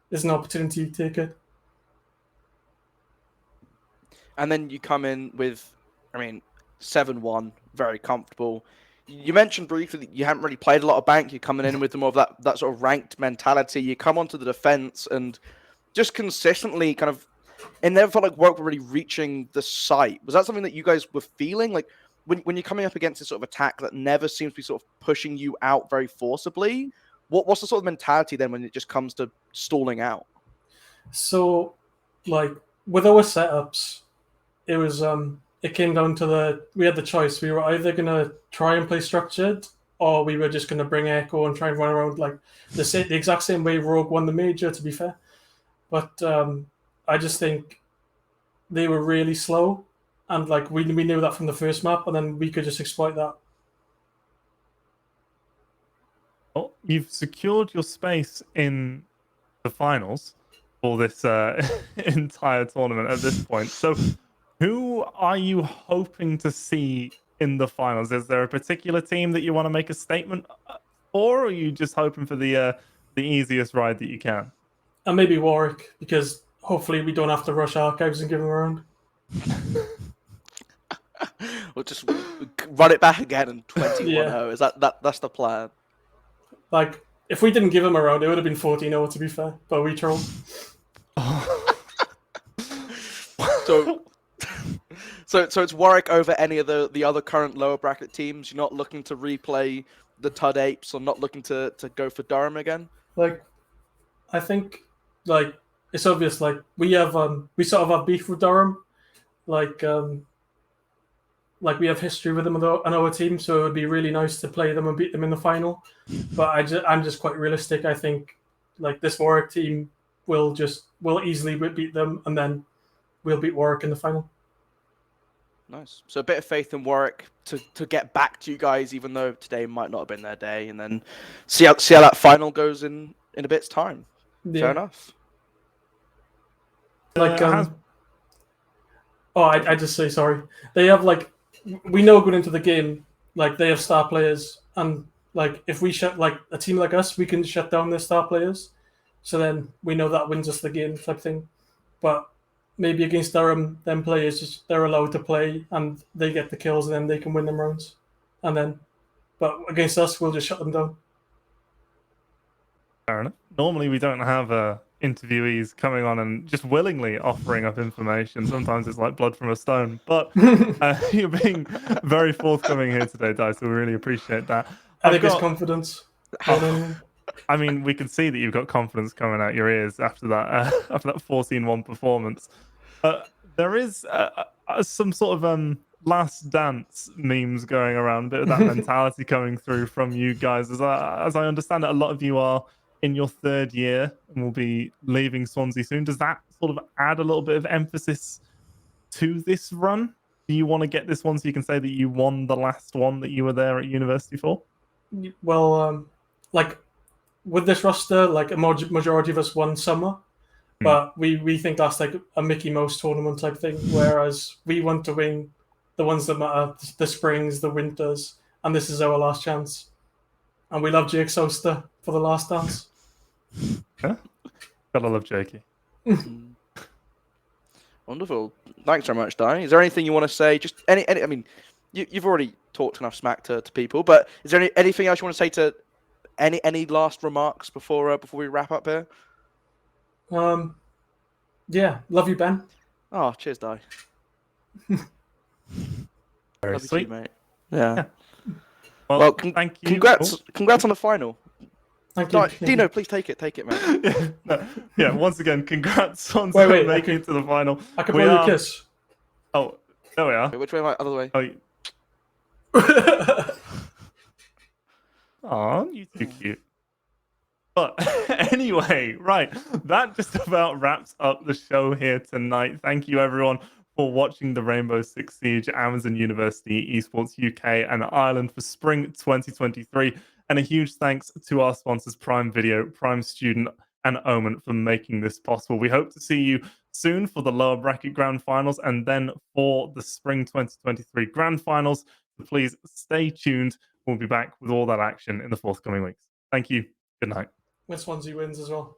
there's an opportunity to take it. And then you come in with, I mean, 7-1, very comfortable. You mentioned briefly that you haven't really played a lot of Bank. You're coming in with more of that sort of ranked mentality. You come onto the defense and just consistently kind of, it never felt like Warwick were really reaching the site. Was that something that you guys were feeling? Like when you're coming up against this sort of attack that never seems to be sort of pushing you out very forcibly, what's the sort of mentality then when it just comes to stalling out? So like with our setups, it was it came down to we had the choice. We were either gonna try and play structured, or we were just gonna bring Echo and try and run around like the exact same way Rogue won the major, to be fair. But I just think they were really slow, and like we knew that from the first map, and then we could just exploit that. Well, you've secured your space in the finals for this entire tournament at this point. So who are you hoping to see in the finals? Is there a particular team that you want to make a statement for, or are you just hoping for the easiest ride that you can? And maybe Warwick, because hopefully we don't have to rush archives and give them around. We'll just run it back again and 21-0. Yeah. Is that's the plan? Like, if we didn't give them around, it would have been 14-0, to be fair, but we trolled. So So it's Warwick over any of the other current lower bracket teams. You're not looking to replay the Tud Apes or not looking to go for Durham again. Like, I think like it's obvious. Like we sort of have beef with Durham. Like we have history with them on our team, so it would be really nice to play them and beat them in the final. But I'm just quite realistic. I think like this Warwick team will easily beat them, and then we'll beat Warwick in the final. Nice. So a bit of faith in Warwick to get back to you guys, even though today might not have been their day, and then see how that final goes in a bit's time. Yeah. Fair enough. Like I just say sorry. They have like we know going into the game, like they have star players, and like if we shut like a team like us, we can shut down their star players. So then we know that wins us the game type thing. But maybe against Durham, them players they're allowed to play and they get the kills and then they can win them rounds. But against us, we'll just shut them down. Fair enough. Normally, we don't have interviewees coming on and just willingly offering up information. Sometimes it's like blood from a stone. But you're being very forthcoming here today, Dice. So we really appreciate that. I think it's confidence. I mean, we can see that you've got confidence coming out your ears after that 14-1 performance. There is some sort of last dance memes going around, a bit of that mentality coming through from you guys. As I understand it, a lot of you are in your third year and will be leaving Swansea soon. Does that sort of add a little bit of emphasis to this run? Do you want to get this one so you can say that you won the last one that you were there at university for? Well, like with this roster, like a majority of us won summer, but we think that's like a Mickey Mouse tournament type thing. Whereas we want to win the ones that matter, the springs, the winters, and this is our last chance. And we love Jake Soster for the last dance. Yeah, gotta love Jakey. Wonderful. Thanks very much, Di. Is there anything you want to say? Just any I mean, you've already talked enough smack to people, but is there anything else you want to say to any last remarks before we wrap up here? Yeah, love you, Ben. Oh, cheers, Di. Very Love sweet, you too, mate. Yeah. Well, thank you. Congrats on the final. Thank you. Dino, please take it, man. Yeah, once again, congrats on making it to the final. I can blow you a kiss. Oh, there we are. Wait, which way am I? Other way. Oh, you too cute. But anyway, right, that just about wraps up the show here tonight. Thank you, everyone, for watching the Rainbow Six Siege Amazon University Esports UK and Ireland for Spring 2023. And a huge thanks to our sponsors, Prime Video, Prime Student, and Omen for making this possible. We hope to see you soon for the lower bracket grand finals and then for the Spring 2023 grand finals. So please stay tuned. We'll be back with all that action in the forthcoming weeks. Thank you. Good night. When Swansea wins as well.